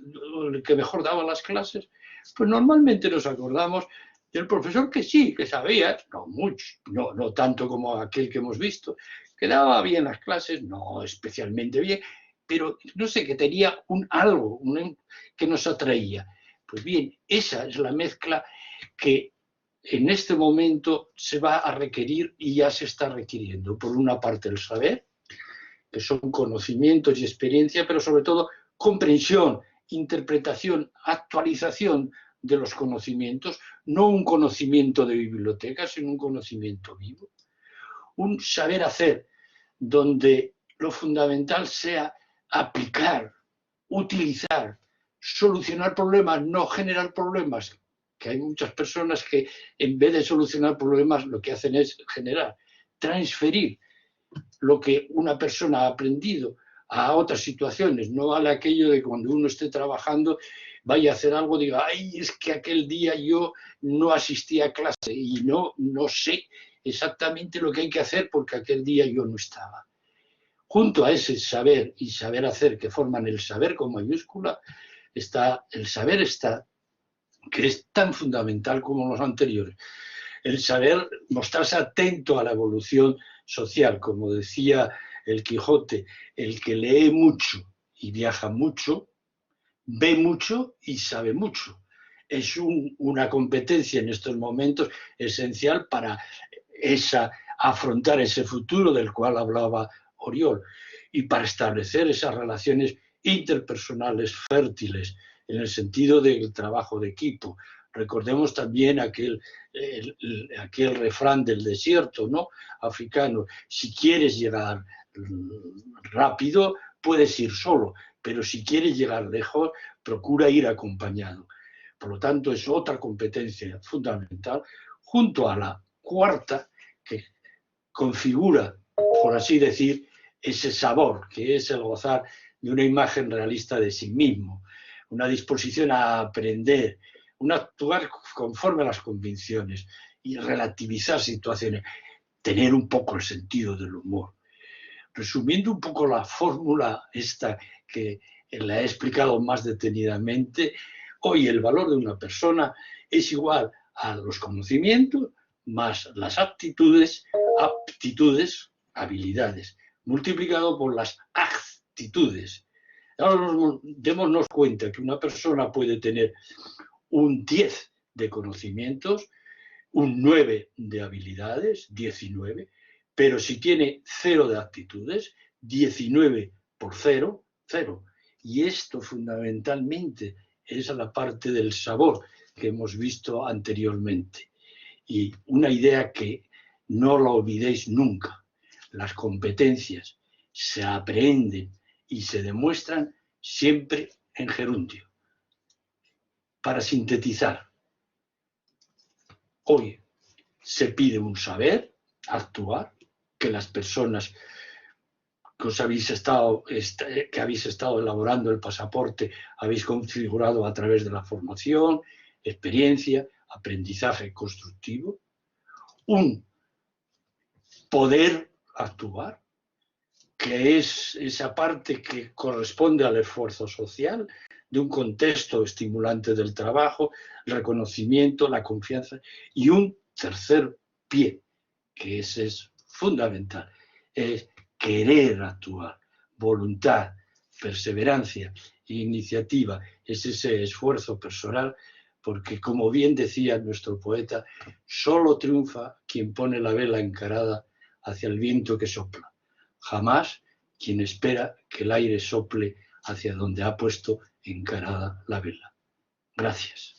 el que mejor daba las clases, pues normalmente nos acordamos del profesor que sí, que sabía, no mucho, no tanto como aquel que hemos visto, que daba bien las clases, no especialmente bien, pero no sé, que tenía algo que nos atraía. Pues bien, esa es la mezcla que en este momento se va a requerir y ya se está requiriendo. Por una parte el saber, que son conocimientos y experiencia, pero sobre todo comprensión, interpretación, actualización de los conocimientos, no un conocimiento de biblioteca, sino un conocimiento vivo. Un saber hacer donde lo fundamental sea aplicar, utilizar, solucionar problemas, no generar problemas, que hay muchas personas que en vez de solucionar problemas lo que hacen es generar, transferir lo que una persona ha aprendido a otras situaciones. No vale aquello de cuando uno esté trabajando vaya a hacer algo, diga, ay, es que aquel día yo no asistí a clase y no sé exactamente lo que hay que hacer porque aquel día yo no estaba. Junto a ese saber y saber hacer que forman el saber con mayúscula, está el saber que es tan fundamental como los anteriores. El saber mostrarse atento a la evolución social, como decía el Quijote, el que lee mucho y viaja mucho, ve mucho y sabe mucho. Es una competencia en estos momentos esencial para afrontar ese futuro del cual hablaba Oriol y para establecer esas relaciones interpersonales fértiles en el sentido del trabajo de equipo. Recordemos también aquel refrán del desierto, ¿no?, africano: si quieres llegar rápido, puedes ir solo, pero si quieres llegar lejos, procura ir acompañado. Por lo tanto, es otra competencia fundamental, junto a la cuarta, que configura, por así decir, ese sabor, que es el gozar de una imagen realista de sí mismo, una disposición a aprender, un actuar conforme a las convicciones y relativizar situaciones, tener un poco el sentido del humor. Resumiendo un poco la fórmula esta que la he explicado más detenidamente, hoy el valor de una persona es igual a los conocimientos más las aptitudes, habilidades, multiplicado por las actitudes. Ahora démonos cuenta que una persona puede tener un 10 de conocimientos, un 9 de habilidades, 19, pero si tiene 0 de actitudes, 19 por 0, 0. Y esto fundamentalmente es la parte del sabor que hemos visto anteriormente. Y una idea que no la olvidéis nunca: las competencias se aprenden y se demuestran siempre en gerundio. Para sintetizar, hoy se pide un saber actuar, que las personas que habéis estado elaborando el pasaporte habéis configurado a través de la formación, experiencia, aprendizaje constructivo. Un poder actuar, que es esa parte que corresponde al esfuerzo social, de un contexto estimulante del trabajo, el reconocimiento, la confianza, y un tercer pie, que es fundamental, es querer actuar, voluntad, perseverancia, iniciativa, es ese esfuerzo personal, porque como bien decía nuestro poeta, solo triunfa quien pone la vela encarada hacia el viento que sopla, jamás quien espera que el aire sople hacia donde ha puesto encarada la vela. Gracias.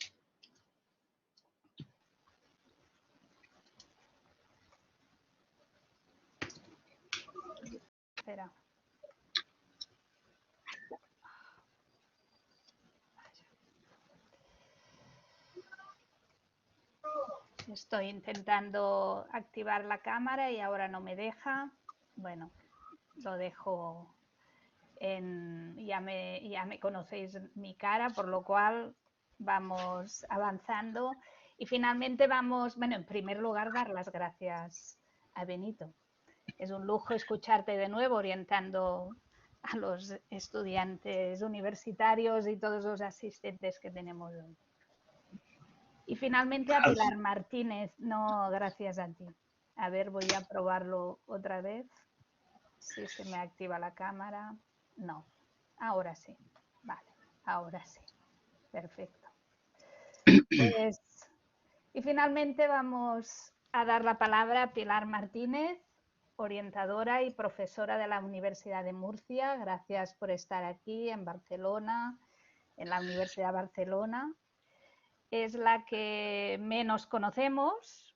Espera. Estoy intentando activar la cámara y ahora no me deja. Bueno, lo dejo en... Ya me conocéis mi cara, por lo cual vamos avanzando. Y finalmente vamos, bueno, en primer lugar, dar las gracias a Benito. Es un lujo escucharte de nuevo orientando a los estudiantes universitarios y todos los asistentes que tenemos hoy. Y finalmente a Pilar Martínez. No, gracias a ti. A ver, voy a probarlo otra vez. Si se me activa la cámara. No, ahora sí. Vale, ahora sí. Perfecto. Pues, y finalmente vamos a dar la palabra a Pilar Martínez, orientadora y profesora de la Universidad de Murcia. Gracias por estar aquí en Barcelona, en la Universidad de Barcelona. Es la que menos conocemos,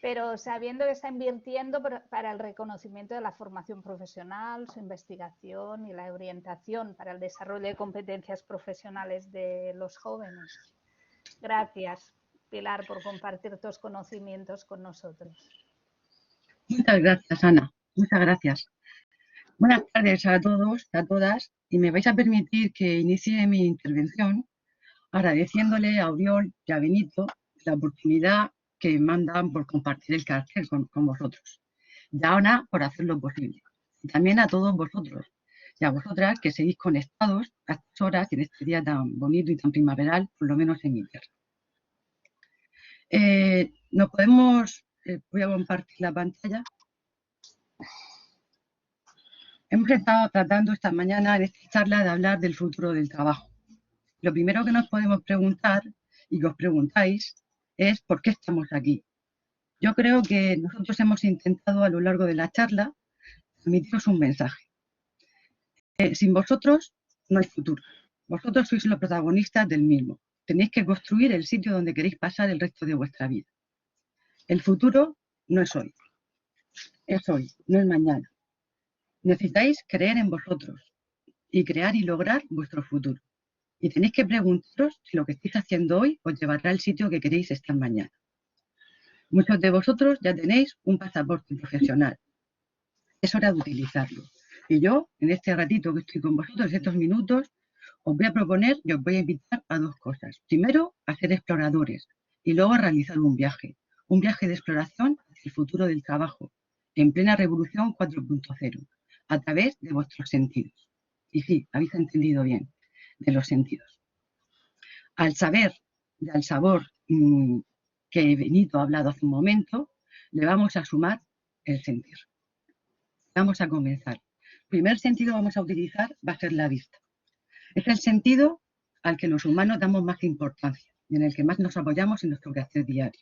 pero sabiendo que está invirtiendo para el reconocimiento de la formación profesional, su investigación y la orientación para el desarrollo de competencias profesionales de los jóvenes. Gracias, Pilar, por compartir tus conocimientos con nosotros. Muchas gracias, Ana. Muchas gracias. Buenas tardes a todos, a todas, y me vais a permitir que inicie mi intervención agradeciéndole a Oriol y a Benito la oportunidad que mandan por compartir el cartel con vosotros, y a Ana por hacerlo posible, y también a todos vosotros y a vosotras que seguís conectados a estas horas y en este día tan bonito y tan primaveral, por lo menos en mi tierra. Nos podemos, voy a compartir la pantalla. Hemos estado tratando esta mañana en esta charla de hablar del futuro del trabajo. Lo primero que nos podemos preguntar y que os preguntáis es ¿por qué estamos aquí? Yo creo que nosotros hemos intentado a lo largo de la charla transmitiros un mensaje. Sin vosotros no hay futuro. Vosotros sois los protagonistas del mismo. Tenéis que construir el sitio donde queréis pasar el resto de vuestra vida. El futuro no es hoy. Es hoy, no es mañana. Necesitáis creer en vosotros y crear y lograr vuestro futuro. Y tenéis que preguntaros si lo que estáis haciendo hoy os llevará al sitio que queréis estar mañana. Muchos de vosotros ya tenéis un pasaporte profesional. Es hora de utilizarlo. Y yo, en este ratito que estoy con vosotros, estos minutos, os voy a proponer y os voy a invitar a dos cosas. Primero, a ser exploradores y luego a realizar un viaje de exploración hacia el futuro del trabajo, en plena revolución 4.0, a través de vuestros sentidos. Y sí, habéis entendido bien, de los sentidos. Al saber y al sabor que Benito ha hablado hace un momento, le vamos a sumar el sentir. Vamos a comenzar. El primer sentido que vamos a utilizar va a ser la vista. Es el sentido al que los humanos damos más importancia y en el que más nos apoyamos en nuestro quehacer diario.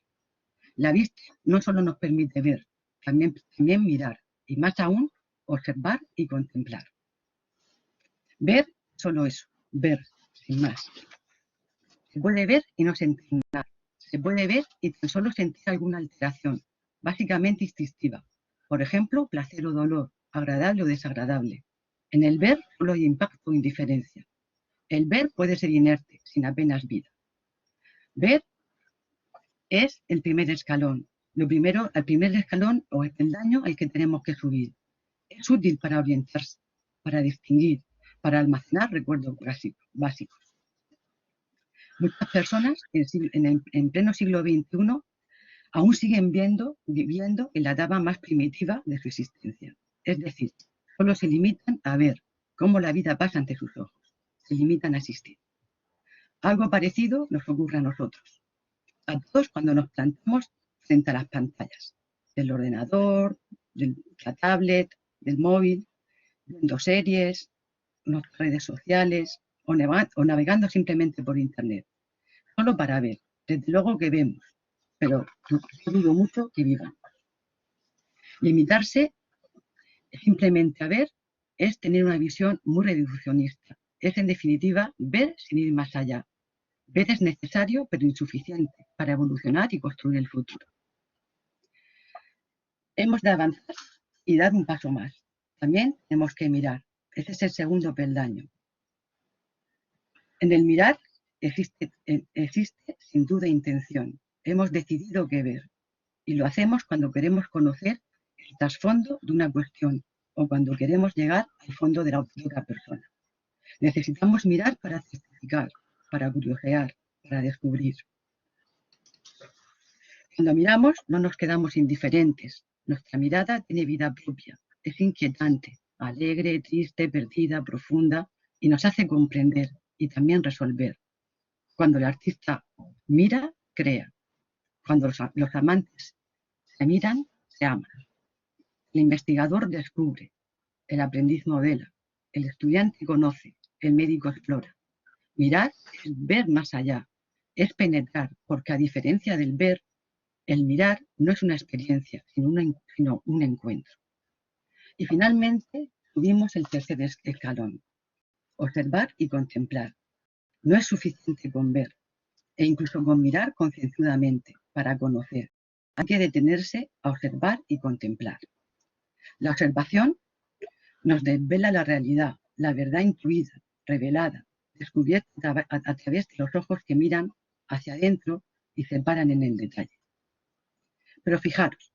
La vista no solo nos permite ver, también mirar y más aún observar y contemplar. Ver, solo eso, ver, sin más. Se puede ver y no sentir nada. Se puede ver y tan solo sentir alguna alteración, básicamente instintiva. Por ejemplo, placer o dolor, agradable o desagradable. En el ver solo hay impacto o indiferencia. El ver puede ser inerte, sin apenas vida. Ver es el primer escalón. El primer escalón o el peldaño al que tenemos que subir. Es útil para orientarse, para distinguir, para almacenar recuerdos básicos. Muchas personas en pleno siglo XXI aún siguen viviendo en la etapa más primitiva de su existencia. Es decir, solo se limitan a ver cómo la vida pasa ante sus ojos. Se limitan a asistir. Algo parecido nos ocurre a nosotros. A todos cuando nos plantamos frente a las pantallas del ordenador, de la tablet, del móvil, viendo series, nuestras redes sociales o navegando simplemente por internet. Solo para ver. Desde luego que vemos, pero yo dudo mucho que vivamos. Limitarse simplemente a ver es tener una visión muy reduccionista. Es en definitiva ver sin ir más allá. Ver es necesario pero insuficiente para evolucionar y construir el futuro. Hemos de avanzar y dar un paso más. También tenemos que mirar. Ese es el segundo peldaño. En el mirar existe sin duda intención. Hemos decidido qué ver. Y lo hacemos cuando queremos conocer el trasfondo de una cuestión o cuando queremos llegar al fondo de la otra persona. Necesitamos mirar para certificar, para curiosear, para descubrir. Cuando miramos no nos quedamos indiferentes. Nuestra mirada tiene vida propia, es inquietante, alegre, triste, perdida, profunda, y nos hace comprender y también resolver. Cuando el artista mira, crea. Cuando los amantes se miran, se aman. El investigador descubre, el aprendiz modela, el estudiante conoce, el médico explora. Mirar es ver más allá, es penetrar, porque a diferencia del ver, el mirar no es una experiencia, sino un encuentro. Y finalmente subimos el tercer escalón, observar y contemplar. No es suficiente con ver, e incluso con mirar concienzudamente para conocer. Hay que detenerse a observar y contemplar. La observación nos desvela la realidad, la verdad intuida, revelada, descubierta a través de los ojos que miran hacia adentro y se paran en el detalle. Pero fijaros,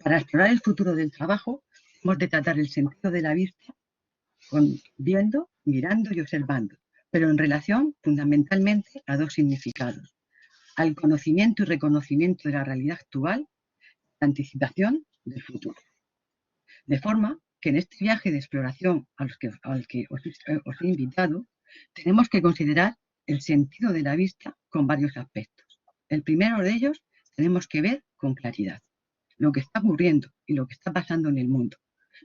para explorar el futuro del trabajo, hemos de tratar el sentido de la vista con viendo, mirando y observando, pero en relación fundamentalmente a dos significados: al conocimiento y reconocimiento de la realidad actual, la anticipación del futuro. De forma que en este viaje de exploración al que os he invitado, tenemos que considerar el sentido de la vista con varios aspectos. El primero de ellos, tenemos que ver con claridad lo que está ocurriendo y lo que está pasando en el mundo,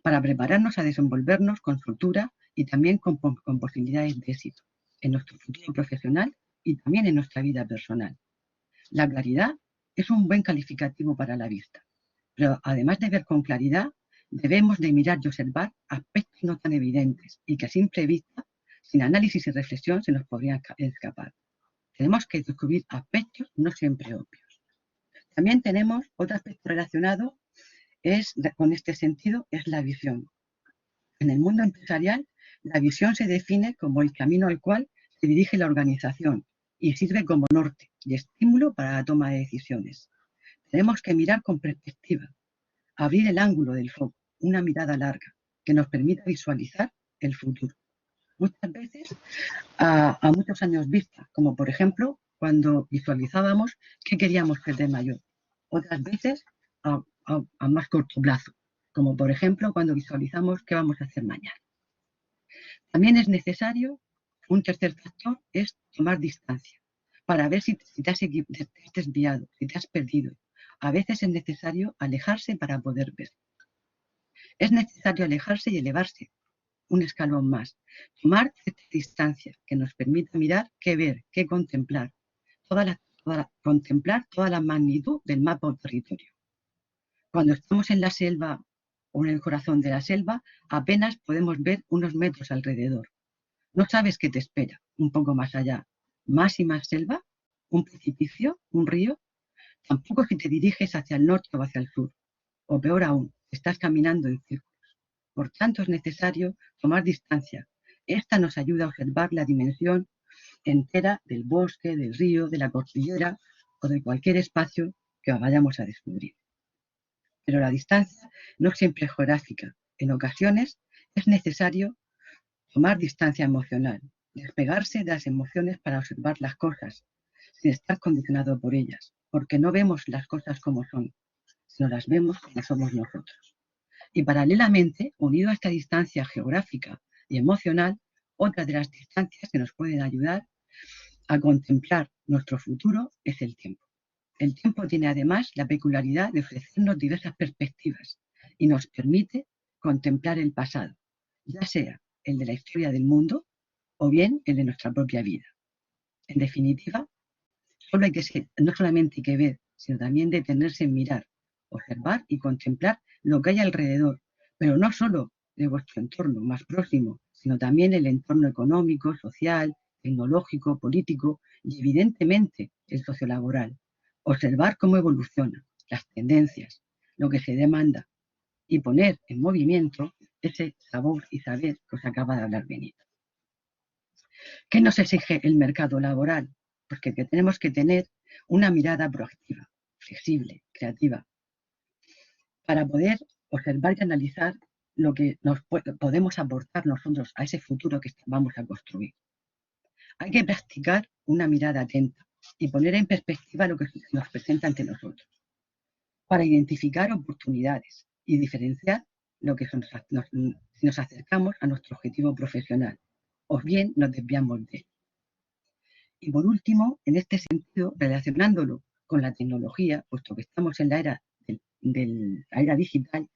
para prepararnos a desenvolvernos con soltura y también con posibilidades de éxito en nuestro futuro profesional y también en nuestra vida personal. La claridad es un buen calificativo para la vista, pero además de ver con claridad, debemos de mirar y observar aspectos no tan evidentes y que a simple vista, sin análisis y reflexión, se nos podrían escapar. Tenemos que descubrir aspectos no siempre obvios. También tenemos otro aspecto relacionado con este sentido, es la visión. En el mundo empresarial, la visión se define como el camino al cual se dirige la organización y sirve como norte y estímulo para la toma de decisiones. Tenemos que mirar con perspectiva, abrir el ángulo del foco, una mirada larga que nos permita visualizar el futuro. Muchas veces a muchos años vista, como por ejemplo cuando visualizábamos qué queríamos ser de mayor. Otras veces a más corto plazo, como por ejemplo cuando visualizamos qué vamos a hacer mañana. También es necesario, un tercer factor, es tomar distancia, para ver si te has desviado, si te has perdido. A veces es necesario alejarse para poder ver. Es necesario alejarse y elevarse un escalón más, tomar cierta distancia que nos permita mirar, qué ver, qué contemplar, contemplar toda la magnitud del mapa o territorio. Cuando estamos en la selva o en el corazón de la selva, apenas podemos ver unos metros alrededor. No sabes qué te espera un poco más allá. Más y más selva, un precipicio, un río. Tampoco si te diriges hacia el norte o hacia el sur. O peor aún, estás caminando en círculos. Por tanto, es necesario tomar distancia. Esta nos ayuda a observar la dimensión entera del bosque, del río, de la cordillera o de cualquier espacio que vayamos a descubrir. Pero la distancia no siempre es geográfica. En ocasiones es necesario tomar distancia emocional, despegarse de las emociones para observar las cosas, sin estar condicionado por ellas, porque no vemos las cosas como son, sino las vemos como somos nosotros. Y paralelamente, unido a esta distancia geográfica y emocional, otra de las distancias que nos pueden ayudar a contemplar nuestro futuro es el tiempo. El tiempo tiene además la peculiaridad de ofrecernos diversas perspectivas y nos permite contemplar el pasado, ya sea el de la historia del mundo o bien el de nuestra propia vida. En definitiva, no solamente hay que ver, sino también detenerse en mirar, observar y contemplar lo que hay alrededor, pero no solo de vuestro entorno más próximo, sino también el entorno económico, social, tecnológico, político y evidentemente el sociolaboral. Observar cómo evoluciona, las tendencias, lo que se demanda y poner en movimiento ese sabor y saber que os acaba de hablar Benito. ¿Qué nos exige el mercado laboral? Pues que tenemos que tener una mirada proactiva, flexible, creativa, para poder observar y analizar lo que podemos aportar nosotros a ese futuro que vamos a construir. Hay que practicar una mirada atenta y poner en perspectiva lo que nos presenta ante nosotros, para identificar oportunidades y diferenciar si nos acercamos a nuestro objetivo profesional o bien nos desviamos de él. Y por último, en este sentido, relacionándolo con la tecnología, puesto que estamos en la era la era digital,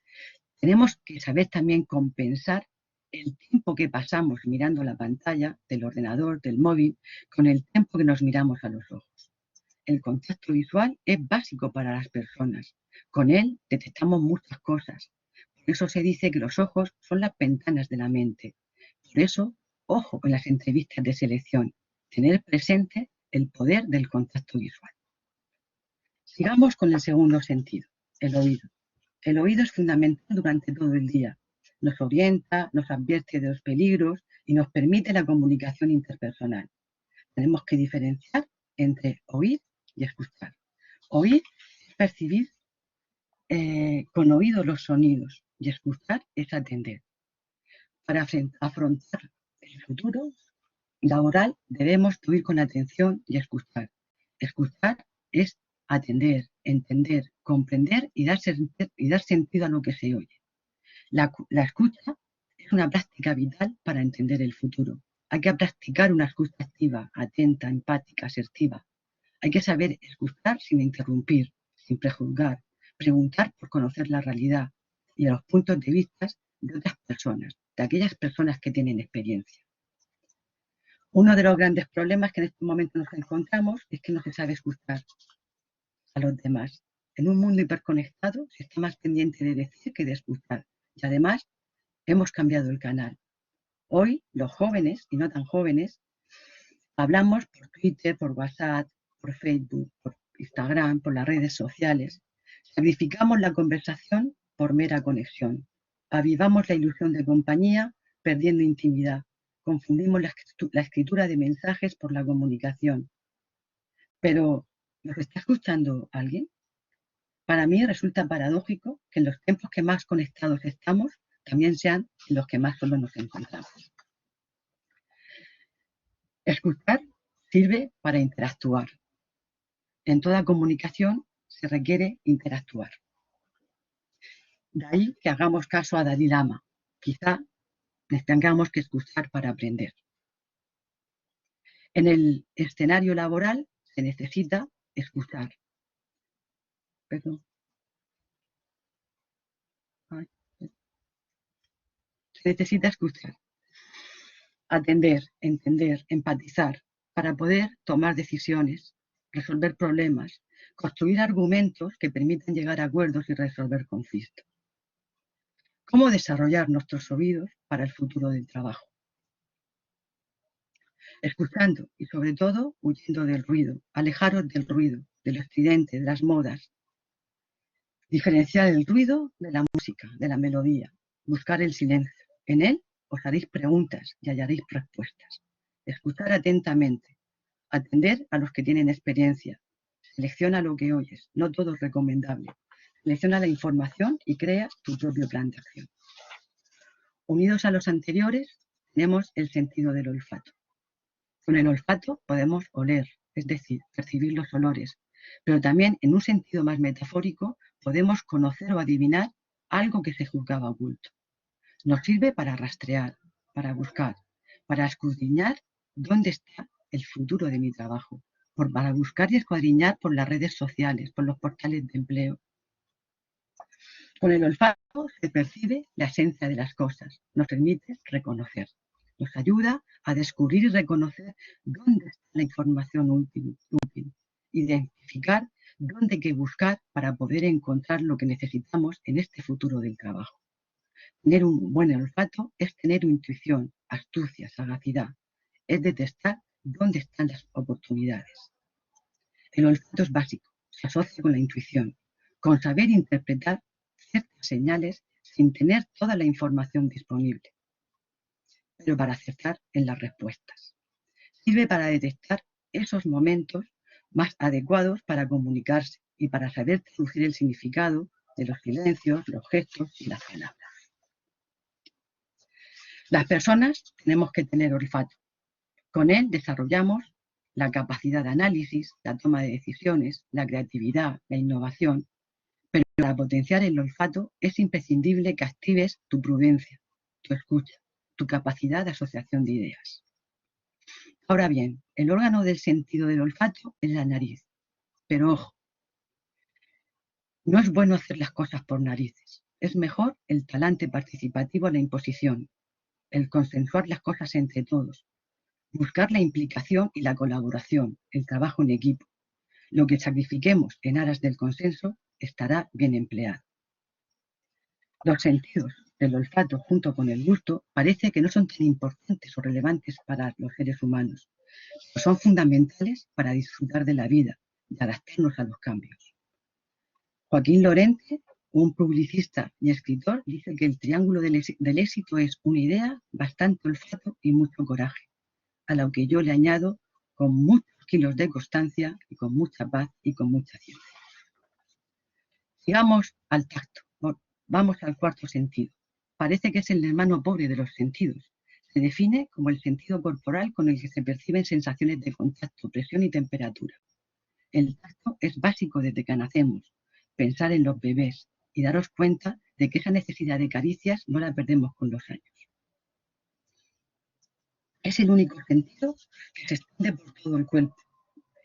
tenemos que saber también compensar el tiempo que pasamos mirando la pantalla del ordenador, del móvil, con el tiempo que nos miramos a los ojos. El contacto visual es básico para las personas. Con él detectamos muchas cosas. Por eso se dice que los ojos son las ventanas de la mente. Por eso, ojo con las entrevistas de selección. Tener presente el poder del contacto visual. Sigamos con el segundo sentido, el oído. El oído es fundamental durante todo el día. Nos orienta, nos advierte de los peligros y nos permite la comunicación interpersonal. Tenemos que diferenciar entre oír y escuchar. Oír es percibir con oído los sonidos y escuchar es atender. Para afrontar el futuro laboral debemos oír con atención y escuchar. Escuchar es atender, entender, comprender y dar sentido a lo que se oye. La escucha es una práctica vital para entender el futuro. Hay que practicar una escucha activa, atenta, empática, asertiva. Hay que saber escuchar sin interrumpir, sin prejuzgar, preguntar por conocer la realidad y los puntos de vista de otras personas, de aquellas personas que tienen experiencia. Uno de los grandes problemas que en este momento nos encontramos es que no se sabe escuchar a los demás. En un mundo hiperconectado se está más pendiente de decir que de escuchar. Y además hemos cambiado el canal. Hoy los jóvenes y no tan jóvenes hablamos por Twitter, por WhatsApp, por Facebook, por Instagram, por las redes sociales. Sacrificamos la conversación por mera conexión. Avivamos la ilusión de compañía perdiendo intimidad. Confundimos la escritura de mensajes por la comunicación. Pero, ¿nos está escuchando alguien? Para mí resulta paradójico que en los tiempos que más conectados estamos, también sean en los que más solo nos encontramos. Escuchar sirve para interactuar. En toda comunicación se requiere interactuar. De ahí que hagamos caso a Dalai Lama. Quizá tengamos que escuchar para aprender. En el escenario laboral se necesita escuchar. Perdón. Se necesita escuchar, atender, entender, empatizar, para poder tomar decisiones, resolver problemas, construir argumentos que permitan llegar a acuerdos y resolver conflictos. ¿Cómo desarrollar nuestros oídos para el futuro del trabajo? Escuchando y sobre todo huyendo del ruido, alejaros del ruido, del estridente, de las modas. Diferenciar el ruido de la música, de la melodía, buscar el silencio. En él os haréis preguntas y hallaréis respuestas. Escuchar atentamente, atender a los que tienen experiencia. Selecciona lo que oyes, no todo es recomendable. Selecciona la información y crea tu propio plan de acción. Unidos a los anteriores, tenemos el sentido del olfato. Con el olfato podemos oler, es decir, percibir los olores, pero también en un sentido más metafórico podemos conocer o adivinar algo que se juzgaba oculto. Nos sirve para rastrear, para buscar, para escudriñar dónde está el futuro de mi trabajo, para buscar y escudriñar por las redes sociales, por los portales de empleo. Con el olfato se percibe la esencia de las cosas, nos permite reconocer, nos ayuda a descubrir y reconocer dónde está la información útil, identificar dónde hay que buscar para poder encontrar lo que necesitamos en este futuro del trabajo. Tener un buen olfato es tener intuición, astucia, sagacidad, es detectar dónde están las oportunidades. El olfato es básico, se asocia con la intuición, con saber interpretar ciertas señales sin tener toda la información disponible, pero para acertar en las respuestas. Sirve para detectar esos momentos más adecuados para comunicarse y para saber traducir el significado de los silencios, los gestos y las palabras. Las personas tenemos que tener olfato. Con él desarrollamos la capacidad de análisis, la toma de decisiones, la creatividad, la innovación, Pero para potenciar el olfato es imprescindible que actives tu prudencia, tu escucha, tu capacidad de asociación de ideas. Ahora bien, el órgano del sentido del olfato es la nariz. Pero ojo, no es bueno hacer las cosas por narices. Es mejor el talante participativo a la imposición, el consensuar las cosas entre todos, buscar la implicación y la colaboración, el trabajo en equipo. Lo que sacrifiquemos en aras del consenso estará bien empleado. Los sentidos del olfato junto con el gusto parece que no son tan importantes o relevantes para los seres humanos, pero son fundamentales para disfrutar de la vida y adaptarnos a los cambios. Joaquín Lorente, un publicista y escritor, dice que el triángulo del éxito es una idea, bastante olfato y mucho coraje, a lo que yo le añado con muchos kilos de constancia y con mucha paz y con mucha ciencia. Sigamos al tacto. Vamos al cuarto sentido. Parece que es el hermano pobre de los sentidos. Se define como el sentido corporal con el que se perciben sensaciones de contacto, presión y temperatura. El tacto es básico desde que nacemos. Pensar en los bebés y daros cuenta de que esa necesidad de caricias no la perdemos con los años. Es el único sentido que se extiende por todo el cuerpo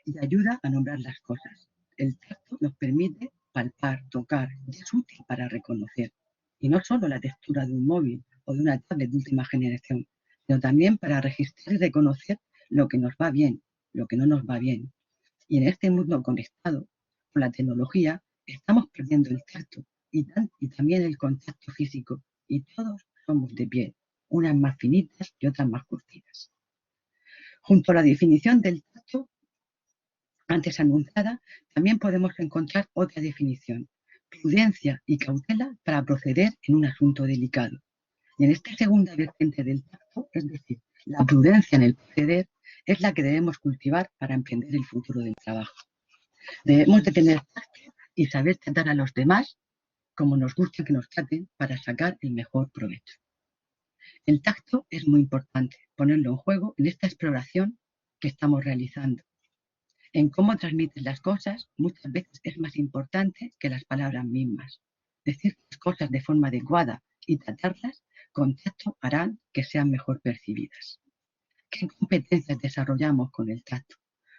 y ayuda a nombrar las cosas. El tacto nos permite palpar, tocar, y es útil para reconocer. Y no solo la textura de un móvil o de una tablet de última generación, sino también para registrar y reconocer lo que nos va bien, lo que no nos va bien. Y en este mundo conectado con la tecnología, estamos perdiendo el tacto y también el contacto físico. Y todos somos de piel, unas más finitas y otras más curtidas. Junto a la definición del tacto antes anunciada, también podemos encontrar otra definición: prudencia y cautela para proceder en un asunto delicado. Y en esta segunda vertiente del tacto, es decir, la prudencia en el proceder, es la que debemos cultivar para emprender el futuro del trabajo. Debemos de tener tacto y saber tratar a los demás como nos gusta que nos traten para sacar el mejor provecho. El tacto es muy importante ponerlo en juego en esta exploración que estamos realizando. En cómo transmites las cosas, muchas veces es más importante que las palabras mismas. Decir las cosas de forma adecuada y tratarlas con tacto harán que sean mejor percibidas. ¿Qué competencias desarrollamos con el tacto?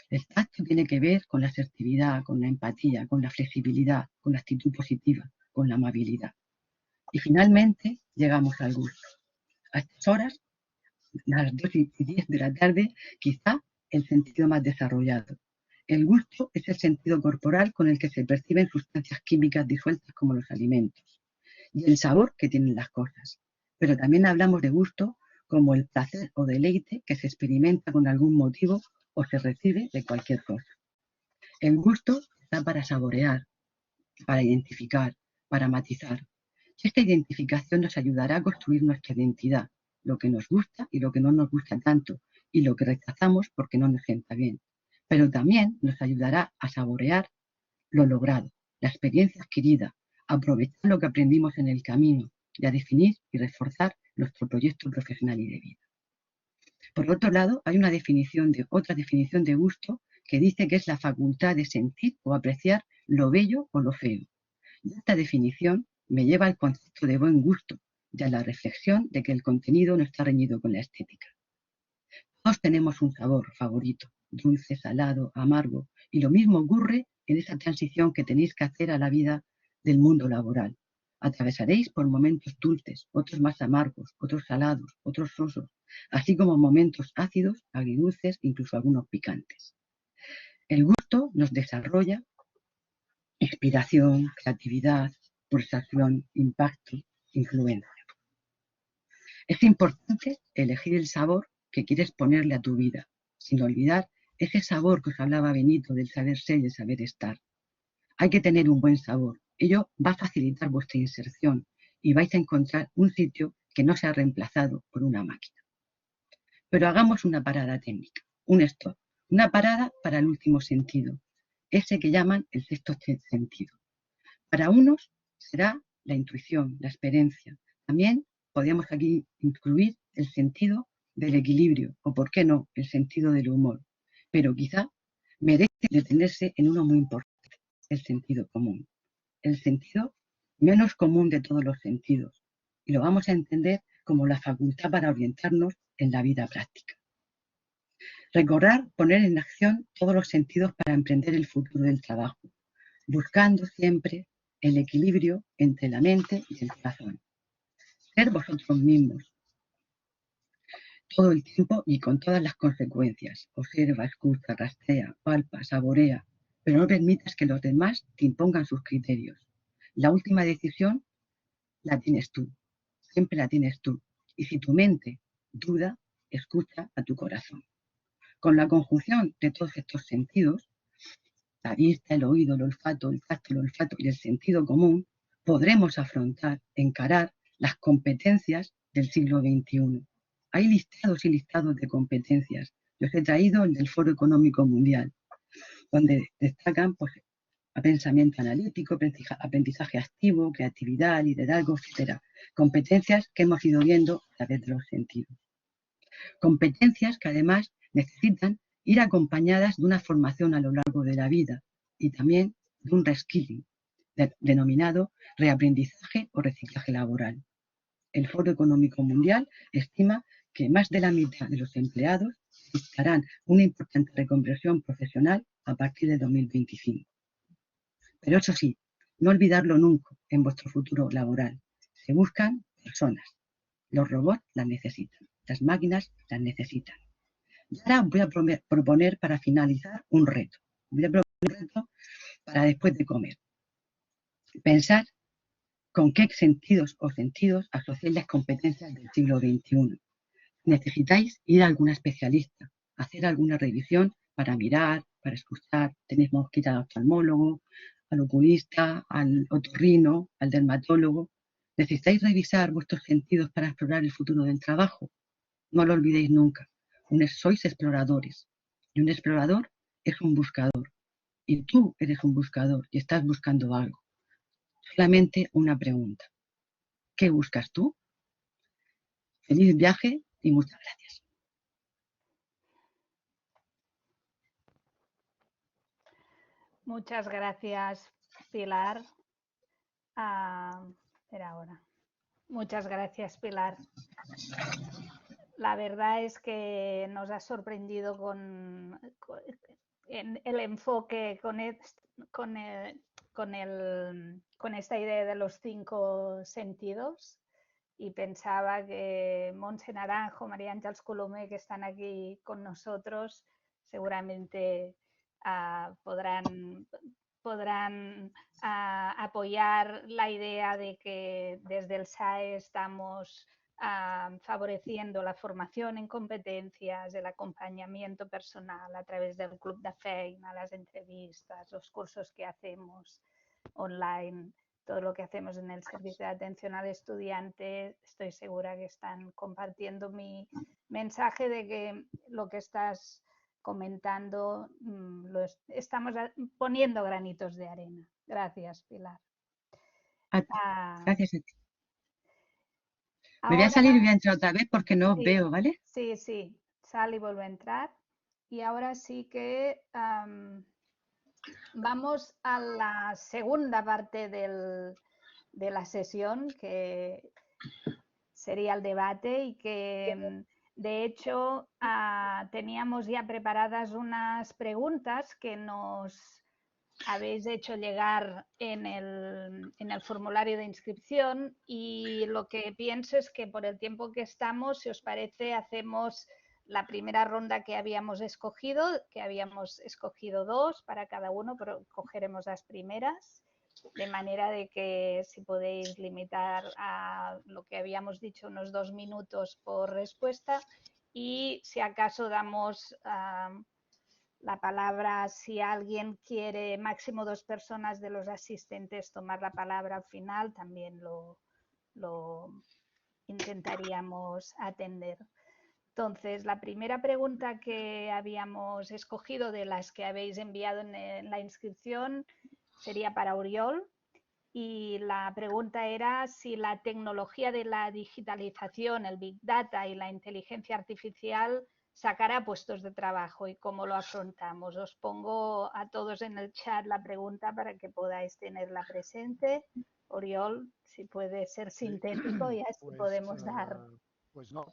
El tacto tiene que ver con la asertividad, con la empatía, con la flexibilidad, con la actitud positiva, con la amabilidad. Y finalmente llegamos al gusto. A estas horas, a las 2:10 de la tarde, quizá el sentido más desarrollado. El gusto es el sentido corporal con el que se perciben sustancias químicas disueltas como los alimentos y el sabor que tienen las cosas. Pero también hablamos de gusto como el placer o deleite que se experimenta con algún motivo o se recibe de cualquier cosa. El gusto está para saborear, para identificar, para matizar. Esta identificación nos ayudará a construir nuestra identidad, lo que nos gusta y lo que no nos gusta tanto, y lo que rechazamos porque no nos sienta bien. Pero también nos ayudará a saborear lo logrado, la experiencia adquirida, a aprovechar lo que aprendimos en el camino y a definir y reforzar nuestro proyecto profesional y de vida. Por otro lado, hay otra definición de gusto que dice que es la facultad de sentir o apreciar lo bello o lo feo. Y esta definición me lleva al concepto de buen gusto y a la reflexión de que el contenido no está reñido con la estética. Todos tenemos un sabor favorito, dulce, salado, amargo, y lo mismo ocurre en esa transición que tenéis que hacer a la vida del mundo laboral. Atravesaréis por momentos dulces, otros más amargos, otros salados, otros sosos, así como momentos ácidos, agridulces, incluso algunos picantes. El gusto nos desarrolla inspiración, creatividad, pulsación, impacto, influencia. Es importante elegir el sabor que quieres ponerle a tu vida, sin olvidar ese sabor que os hablaba Benito del saber ser y del saber estar. Hay que tener un buen sabor. Ello va a facilitar vuestra inserción y vais a encontrar un sitio que no sea reemplazado por una máquina. Pero hagamos una parada técnica, un stop, una parada para el último sentido, ese que llaman el sexto sentido. Para unos será la intuición, la experiencia. También podríamos aquí incluir el sentido del equilibrio o, por qué no, el sentido del humor. Pero quizá merece detenerse en uno muy importante, el sentido común. el sentido menos común de todos los sentidos y lo vamos a entender como la facultad para orientarnos en la vida práctica. Recordar poner en acción todos los sentidos para emprender el futuro del trabajo, buscando siempre el equilibrio entre la mente y el corazón. Ser vosotros mismos todo el tiempo y con todas las consecuencias. Observa, escucha, rastrea, palpa, saborea, pero no permitas que los demás te impongan sus criterios. La última decisión la tienes tú, siempre la tienes tú. Y si tu mente duda, escucha a tu corazón. Con la conjunción de todos estos sentidos, la vista, el oído, el olfato, el tacto, el olfato y el sentido común, podremos afrontar, encarar las competencias del siglo XXI. Hay listados y listados de competencias. Yo os he traído el del Foro Económico Mundial, donde destacan pues, a pensamiento analítico, aprendizaje activo, creatividad, liderazgo, etc. Competencias que hemos ido viendo a través de los sentidos. Competencias que además necesitan ir acompañadas de una formación a lo largo de la vida y también de un reskilling, denominado reaprendizaje o reciclaje laboral. El Foro Económico Mundial estima que más de la mitad de los empleados necesitarán una importante reconversión profesional a partir de 2025. Pero eso sí, no olvidarlo nunca en vuestro futuro laboral. Se buscan personas. Los robots las necesitan, las máquinas las necesitan. Y ahora voy a proponer para finalizar un reto. Voy a proponer un reto para después de comer. Pensar con qué sentidos asociáis las competencias del siglo XXI. Necesitáis ir a alguna especialista, hacer alguna revisión para mirar, para escuchar. Tenemos que ir al oftalmólogo, al oculista, al otorrino, al dermatólogo. Necesitáis revisar vuestros sentidos para explorar el futuro del trabajo. No lo olvidéis nunca. Sois exploradores. Y un explorador es un buscador. Y tú eres un buscador y estás buscando algo. Solamente una pregunta. ¿Qué buscas tú? Feliz viaje y muchas gracias. Muchas gracias, Pilar. Espera ahora. Muchas gracias, Pilar. La verdad es que nos ha sorprendido con el enfoque, con esta idea de los 5 sentidos, y pensaba que Montse Naranjo, María Ángeles Colomer, que están aquí con nosotros, seguramente podrán apoyar la idea de que desde el SAE estamos favoreciendo la formación en competencias, el acompañamiento personal a través del club de feina, las entrevistas, los cursos que hacemos online, todo lo que hacemos en el servicio de atención al estudiante. Estoy segura que están compartiendo mi mensaje de que lo que estás comentando estamos poniendo granitos de arena. Gracias, Pilar. Gracias a ti. Me voy a salir y voy a entrar otra vez porque no os veo, ¿vale? Sí, sí, sal y vuelvo a entrar. Y ahora sí que vamos a la segunda parte de la sesión, que sería el debate, y que de hecho teníamos ya preparadas unas preguntas que nos habéis hecho llegar en el formulario de inscripción, y lo que pienso es que por el tiempo que estamos, si os parece, hacemos la primera ronda que habíamos escogido 2 para cada uno, pero cogeremos las primeras, de manera de que si podéis limitar a lo que habíamos dicho, unos 2 minutos por respuesta, y si acaso damos la palabra, si alguien quiere, máximo 2 personas de los asistentes tomar la palabra al final, también lo intentaríamos atender. Entonces, la primera pregunta que habíamos escogido de las que habéis enviado en la inscripción sería para Oriol, y la pregunta era si la tecnología de la digitalización, el Big Data y la inteligencia artificial sacará puestos de trabajo y cómo lo afrontamos. Os pongo a todos en el chat la pregunta para que podáis tenerla presente. Oriol, si puede ser sintético y así podemos dar. Pues no.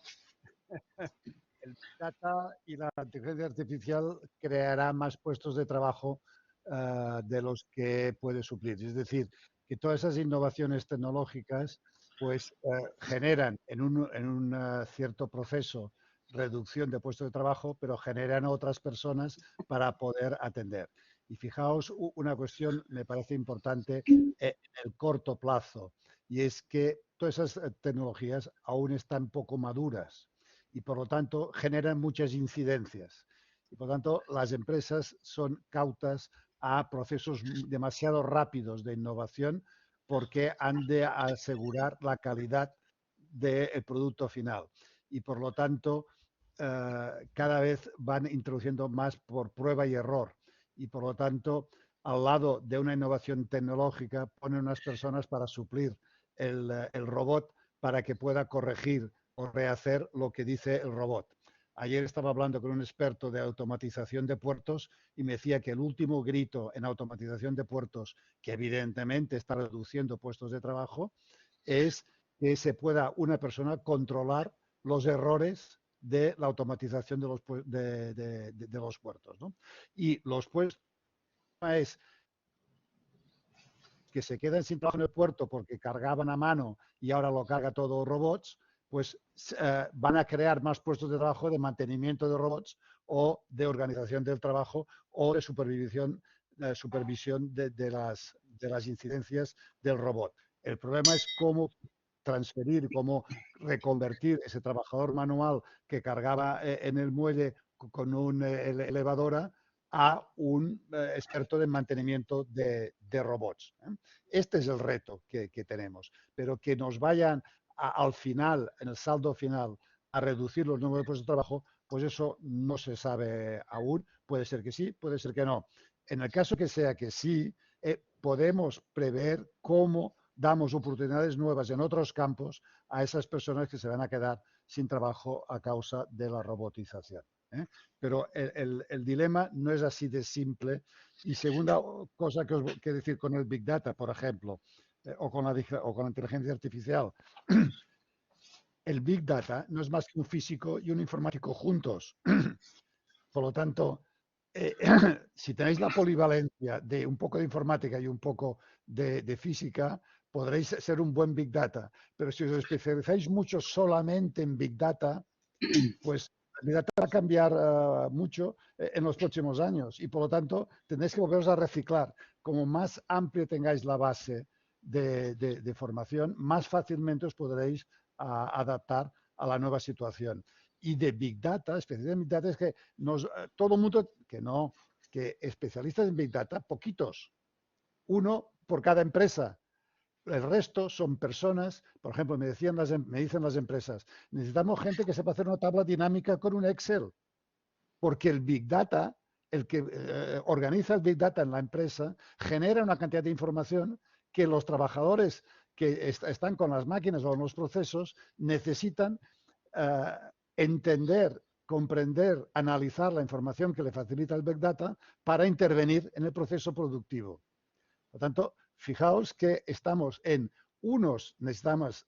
El Big Data y la inteligencia artificial creará más puestos de trabajo de los que puede suplir. Es decir, que todas esas innovaciones tecnológicas pues generan en un cierto proceso reducción de puestos de trabajo, pero generan otras personas para poder atender. Y fijaos, una cuestión me parece importante en el corto plazo, y es que todas esas tecnologías aún están poco maduras y por lo tanto generan muchas incidencias. Y por lo tanto las empresas son cautas a procesos demasiado rápidos de innovación porque han de asegurar la calidad del producto final. Y por lo tanto, cada vez van introduciendo más por prueba y error. Y por lo tanto, al lado de una innovación tecnológica, ponen unas personas para suplir el robot para que pueda corregir o rehacer lo que dice el robot. Ayer estaba hablando con un experto de automatización de puertos y me decía que el último grito en automatización de puertos, que evidentemente está reduciendo puestos de trabajo, es que se pueda una persona controlar los errores de la automatización de los puertos, ¿no? Y los puestos es que se quedan sin trabajo en el puerto porque cargaban a mano y ahora lo carga todo robots, pues van a crear más puestos de trabajo de mantenimiento de robots o de organización del trabajo o de supervisión de las incidencias del robot. El problema es cómo transferir, cómo reconvertir ese trabajador manual que cargaba en el muelle con una elevadora a un experto de mantenimiento de robots. Este es el reto que tenemos, pero que nos vayan al final, en el saldo final, a reducir los números de puestos de trabajo, pues eso no se sabe aún. Puede ser que sí, puede ser que no. En el caso que sea que sí, podemos prever cómo damos oportunidades nuevas en otros campos a esas personas que se van a quedar sin trabajo a causa de la robotización. Pero el dilema no es así de simple. Y segunda cosa que os quiero decir con el Big Data, por ejemplo, o con la inteligencia artificial. El Big Data no es más que un físico y un informático juntos. Por lo tanto, si tenéis la polivalencia de un poco de informática y un poco de física, podréis ser un buen Big Data. Pero si os especializáis mucho solamente en Big Data, pues la Big Data va a cambiar mucho en los próximos años y por lo tanto tendréis que volveros a reciclar. Como más amplio tengáis la base de formación, más fácilmente os podréis adaptar a la nueva situación. Y de Big Data, especialmente en Big Data, es que todo el mundo, que especialistas en Big Data, poquitos, uno por cada empresa. El resto son personas, por ejemplo, me dicen las empresas, necesitamos gente que sepa hacer una tabla dinámica con un Excel, porque el Big Data, el que organiza el Big Data en la empresa, genera una cantidad de información que los trabajadores que están con las máquinas o los procesos necesitan entender, comprender, analizar la información que le facilita el Big Data para intervenir en el proceso productivo. Por tanto, fijaos que estamos en necesitamos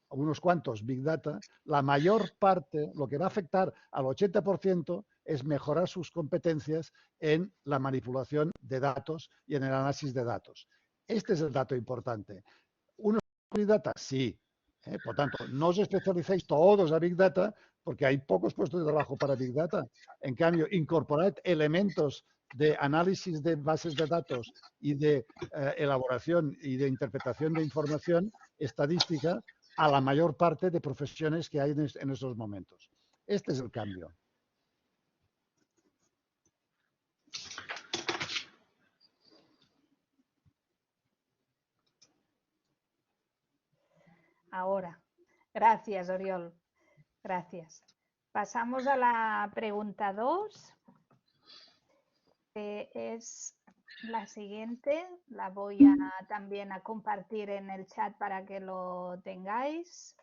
unos cuantos Big Data, la mayor parte, lo que va a afectar al 80% es mejorar sus competencias en la manipulación de datos y en el análisis de datos. Este es el dato importante. ¿Unos Big Data? Sí. Por tanto, no os especialicéis todos a Big Data porque hay pocos puestos de trabajo para Big Data. En cambio, incorporad elementos de análisis de bases de datos y de elaboración y de interpretación de información estadística a la mayor parte de profesiones que hay en estos momentos. Este es el cambio. Ahora. Gracias, Oriol. Gracias. Pasamos a la pregunta 2. Es la siguiente. La voy también a compartir en el chat para que lo tengáis.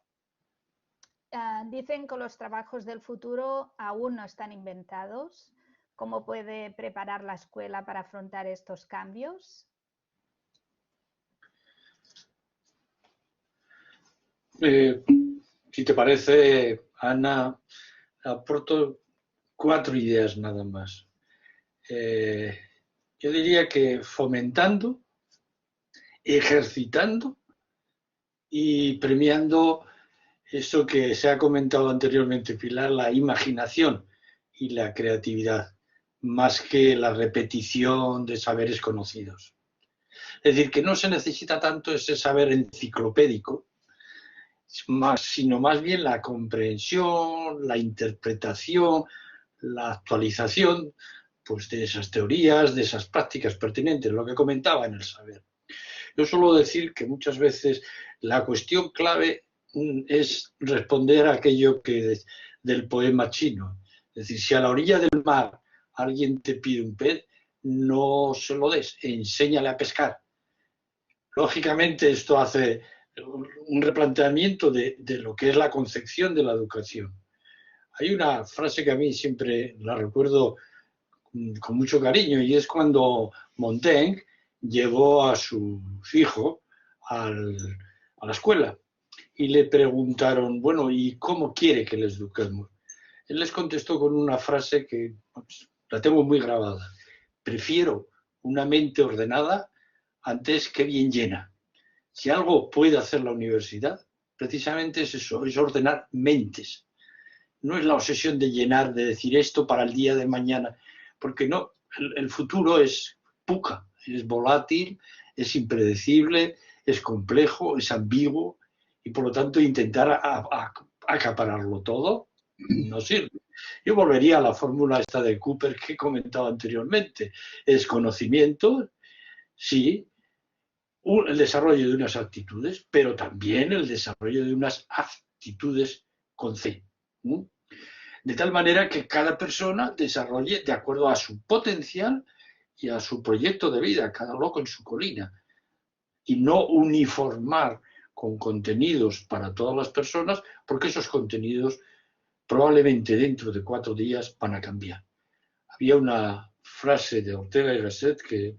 Dicen que los trabajos del futuro aún no están inventados. ¿Cómo puede preparar la escuela para afrontar estos cambios? Si te parece, Ana, aporto 4 ideas nada más. Yo diría que fomentando, ejercitando y premiando eso que se ha comentado anteriormente, Pilar, la imaginación y la creatividad, más que la repetición de saberes conocidos. Es decir, que no se necesita tanto ese saber enciclopédico, sino más bien la comprensión, la interpretación, la actualización pues, de esas teorías, de esas prácticas pertinentes, lo que comentaba en el saber. Yo suelo decir que muchas veces la cuestión clave es responder a aquello que del poema chino. Es decir, si a la orilla del mar alguien te pide un pez, no se lo des, enséñale a pescar. Lógicamente esto hace un replanteamiento de lo que es la concepción de la educación. Hay una frase que a mí siempre la recuerdo con mucho cariño y es cuando Montaigne llevó a su hijo a la escuela y le preguntaron, bueno, ¿y cómo quiere que les eduquemos? Él les contestó con una frase que la tengo muy grabada. Prefiero una mente ordenada antes que bien llena. Si algo puede hacer la universidad, precisamente es eso, es ordenar mentes. No es la obsesión de llenar, de decir esto para el día de mañana, porque no, el futuro es puca, es volátil, es impredecible, es complejo, es ambiguo, y por lo tanto intentar acapararlo todo no sirve. Yo volvería a la fórmula esta de Cooper que he comentado anteriormente. Es conocimiento, sí, el desarrollo de unas actitudes, pero también el desarrollo de unas aptitudes con C. De tal manera que cada persona desarrolle de acuerdo a su potencial y a su proyecto de vida, cada loco en su colina, y no uniformar con contenidos para todas las personas, porque esos contenidos probablemente dentro de 4 días van a cambiar. Había una frase de Ortega y Gasset que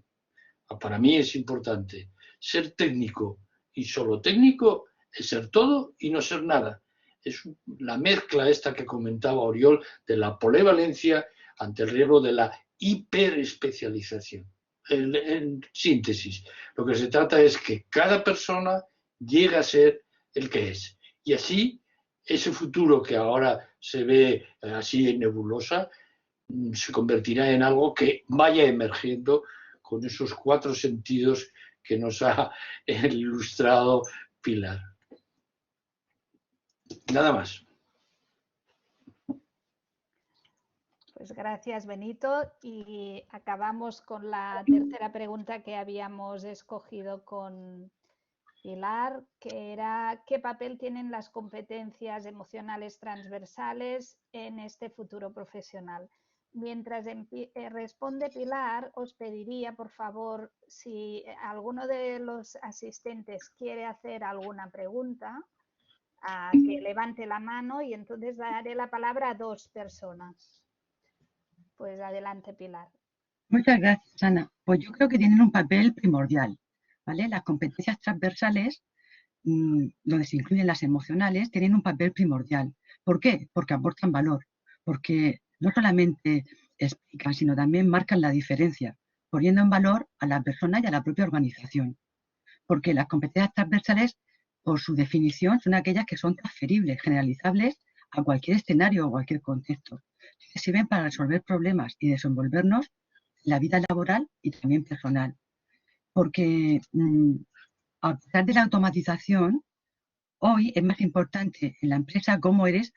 para mí es importante. Ser técnico y solo técnico es ser todo y no ser nada. Es la mezcla esta que comentaba Oriol de la polivalencia ante el riesgo de la hiperespecialización. En síntesis, lo que se trata es que cada persona llegue a ser el que es. Y así, ese futuro que ahora se ve así en nebulosa, se convertirá en algo que vaya emergiendo con esos 4 sentidos que nos ha ilustrado Pilar. Nada más. Pues gracias, Benito. Y acabamos con la tercera pregunta que habíamos escogido con Pilar, que era ¿qué papel tienen las competencias emocionales transversales en este futuro profesional? Mientras responde Pilar, os pediría, por favor, si alguno de los asistentes quiere hacer alguna pregunta, que levante la mano y entonces daré la palabra a 2 personas. Pues adelante, Pilar. Muchas gracias, Ana. Pues yo creo que tienen un papel primordial, ¿vale? Las competencias transversales, donde se incluyen las emocionales, tienen un papel primordial. ¿Por qué? Porque aportan valor, porque no solamente explican, sino también marcan la diferencia, poniendo en valor a la persona y a la propia organización. Porque las competencias transversales, por su definición, son aquellas que son transferibles, generalizables a cualquier escenario o cualquier contexto. Que sirven para resolver problemas y desenvolvernos en la vida laboral y también personal. Porque a pesar de la automatización, hoy es más importante en la empresa cómo eres,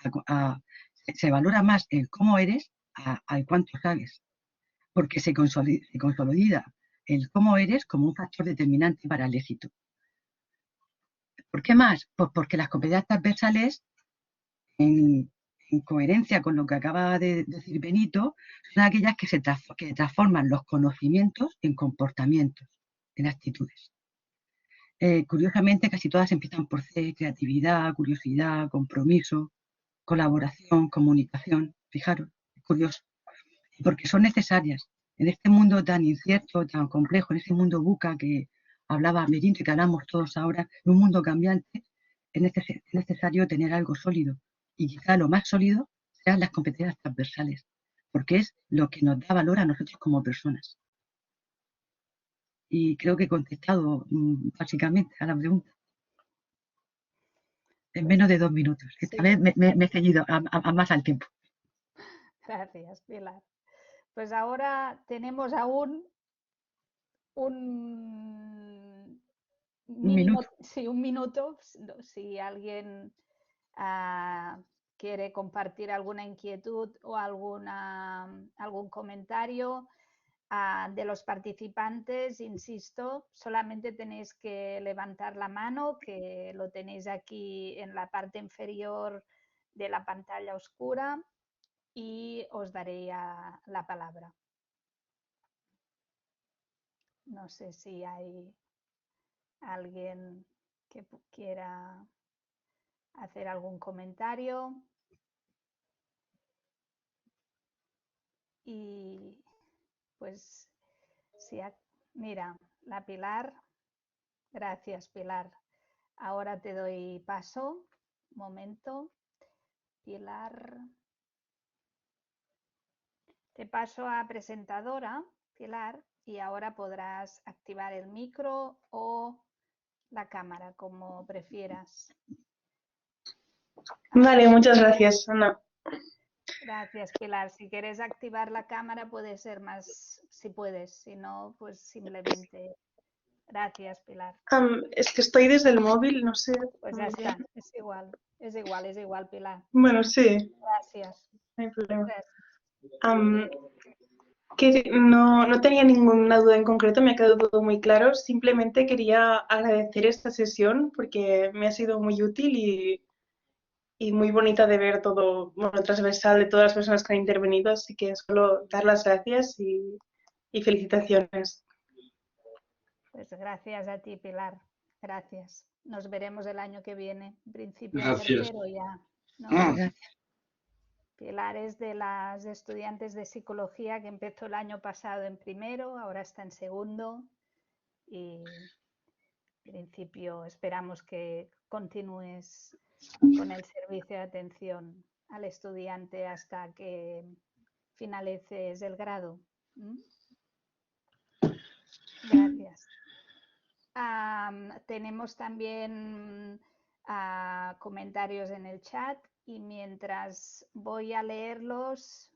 se valora más el cómo eres al cuánto sabes, porque se consolida el cómo eres como un factor determinante para el éxito. ¿Por qué más? Pues porque las competencias transversales, en coherencia con lo que acaba de decir Benito, son aquellas que transforman los conocimientos en comportamientos, en actitudes. Curiosamente, casi todas empiezan por C: creatividad, curiosidad, compromiso, colaboración, comunicación. Fijaros, es curioso. Porque son necesarias. En este mundo tan incierto, tan complejo, en este mundo buca que hablaba Merinto y que hablamos todos ahora, en un mundo cambiante, es necesario tener algo sólido. Y quizá lo más sólido sean las competencias transversales, porque es lo que nos da valor a nosotros como personas. Y creo que he contestado básicamente a la pregunta. En menos de 2 minutos. Esta Sí. vez me he ceñido a más al tiempo. Gracias, Pilar. Pues ahora tenemos aún un mínimo, minuto. sí, un minuto. Si alguien quiere compartir alguna inquietud o algún comentario de los participantes, insisto, solamente tenéis que levantar la mano, que lo tenéis aquí en la parte inferior de la pantalla oscura, y os daré la palabra. No sé si hay alguien que quiera hacer algún comentario. Y pues, mira, la Pilar. Gracias, Pilar. Ahora te doy paso. Un momento. Pilar. Te paso a presentadora, Pilar, y ahora podrás activar el micro o la cámara, como prefieras. Vale, muchas gracias, Ana. Gracias, Pilar. Si quieres activar la cámara puede ser más, si puedes, si no, pues simplemente. Gracias, Pilar. Es que estoy desde el móvil, no sé. Pues ya está, es igual, Pilar. Bueno, sí, Gracias. no hay problema. Gracias. Que no tenía ninguna duda en concreto, me ha quedado todo muy claro. Simplemente quería agradecer esta sesión porque me ha sido muy útil y muy bonita de ver todo, bueno, transversal de todas las personas que han intervenido. Así que solo dar las gracias y felicitaciones. Pues gracias a ti, Pilar. Gracias. Nos veremos el año que viene, en principio en Gracias. tercero ya, ¿no? Gracias. Pilar es de las estudiantes de psicología que empezó el año pasado en primero, ahora está en segundo y en principio esperamos que continúes con el servicio de atención al estudiante hasta que finalices el grado. Gracias. Tenemos también comentarios en el chat y mientras voy a leerlos,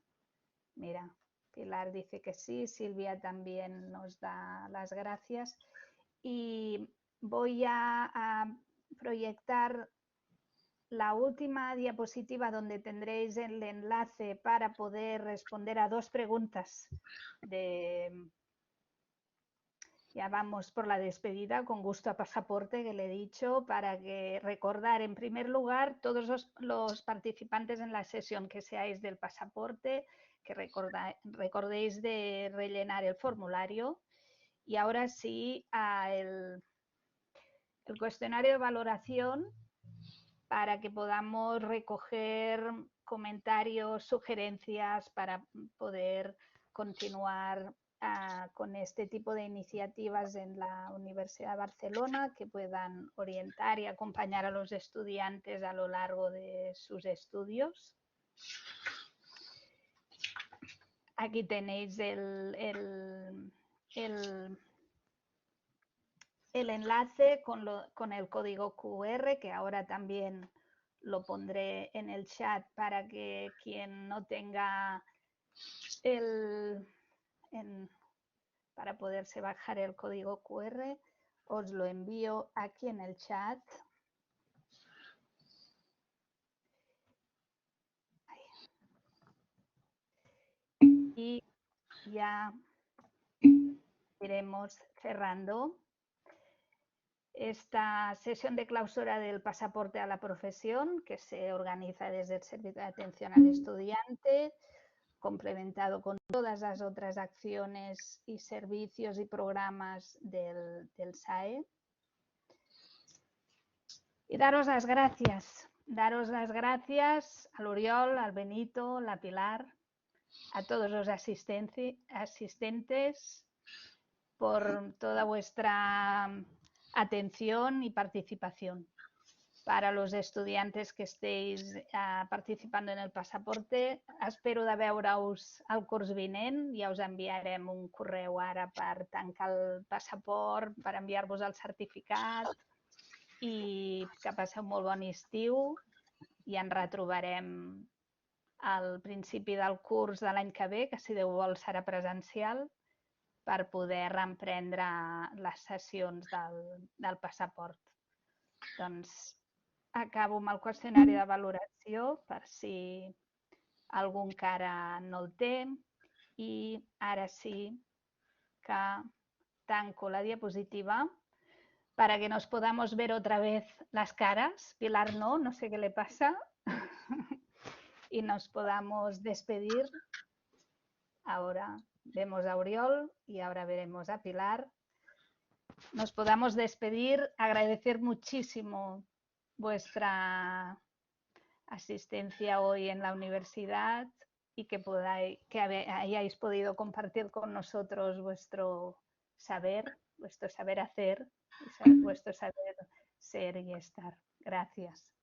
mira, Pilar dice que sí, Silvia también nos da las gracias y voy a proyectar la última diapositiva donde tendréis el enlace para poder responder a 2 preguntas ya vamos por la despedida, con gusto a pasaporte, que le he dicho, para que recordar en primer lugar todos los participantes en la sesión que seáis del pasaporte, que recordéis de rellenar el formulario. Y ahora sí, el cuestionario de valoración para que podamos recoger comentarios, sugerencias para poder continuar con este tipo de iniciativas en la Universidad de Barcelona que puedan orientar y acompañar a los estudiantes a lo largo de sus estudios. Aquí tenéis el enlace con el código QR, que ahora también lo pondré en el chat para que quien no tenga para poderse bajar el código QR, os lo envío aquí en el chat. Y ya iremos cerrando esta sesión de clausura del pasaporte a la profesión, que se organiza desde el Servicio de Atención al Estudiante, complementado con todas las otras acciones y servicios y programas del SAE. Y daros las gracias daros las gracias al Oriol, al Benito, la Pilar, a todos los asistentes por toda vuestra atención y participación. Para los estudiantes que estéis participando en el pasaporte, espero de veure-us al curs vinent. Ja us enviarem un correu ara per tancar el passaport, per enviar-vos el certificat i que passeu molt bon estiu i ens retrobarem al principi del curs de l'any que ve, que si Déu vol serà presencial, per poder reemprendre les sessions del passaport. Doncs acabo amb el qüestionari de valoració per si algú encara no el té i ara sí que tanco la diapositiva para que nos podamos ver otra vez las caras. Pilar no sé qué le pasa. Y nos podamos despedir. Ahora vemos a Oriol y ahora veremos a Pilar. Nos podamos despedir, agradecer muchísimo vuestra asistencia hoy en la universidad y que hayáis podido compartir con nosotros vuestro saber hacer, vuestro saber ser y estar. Gracias.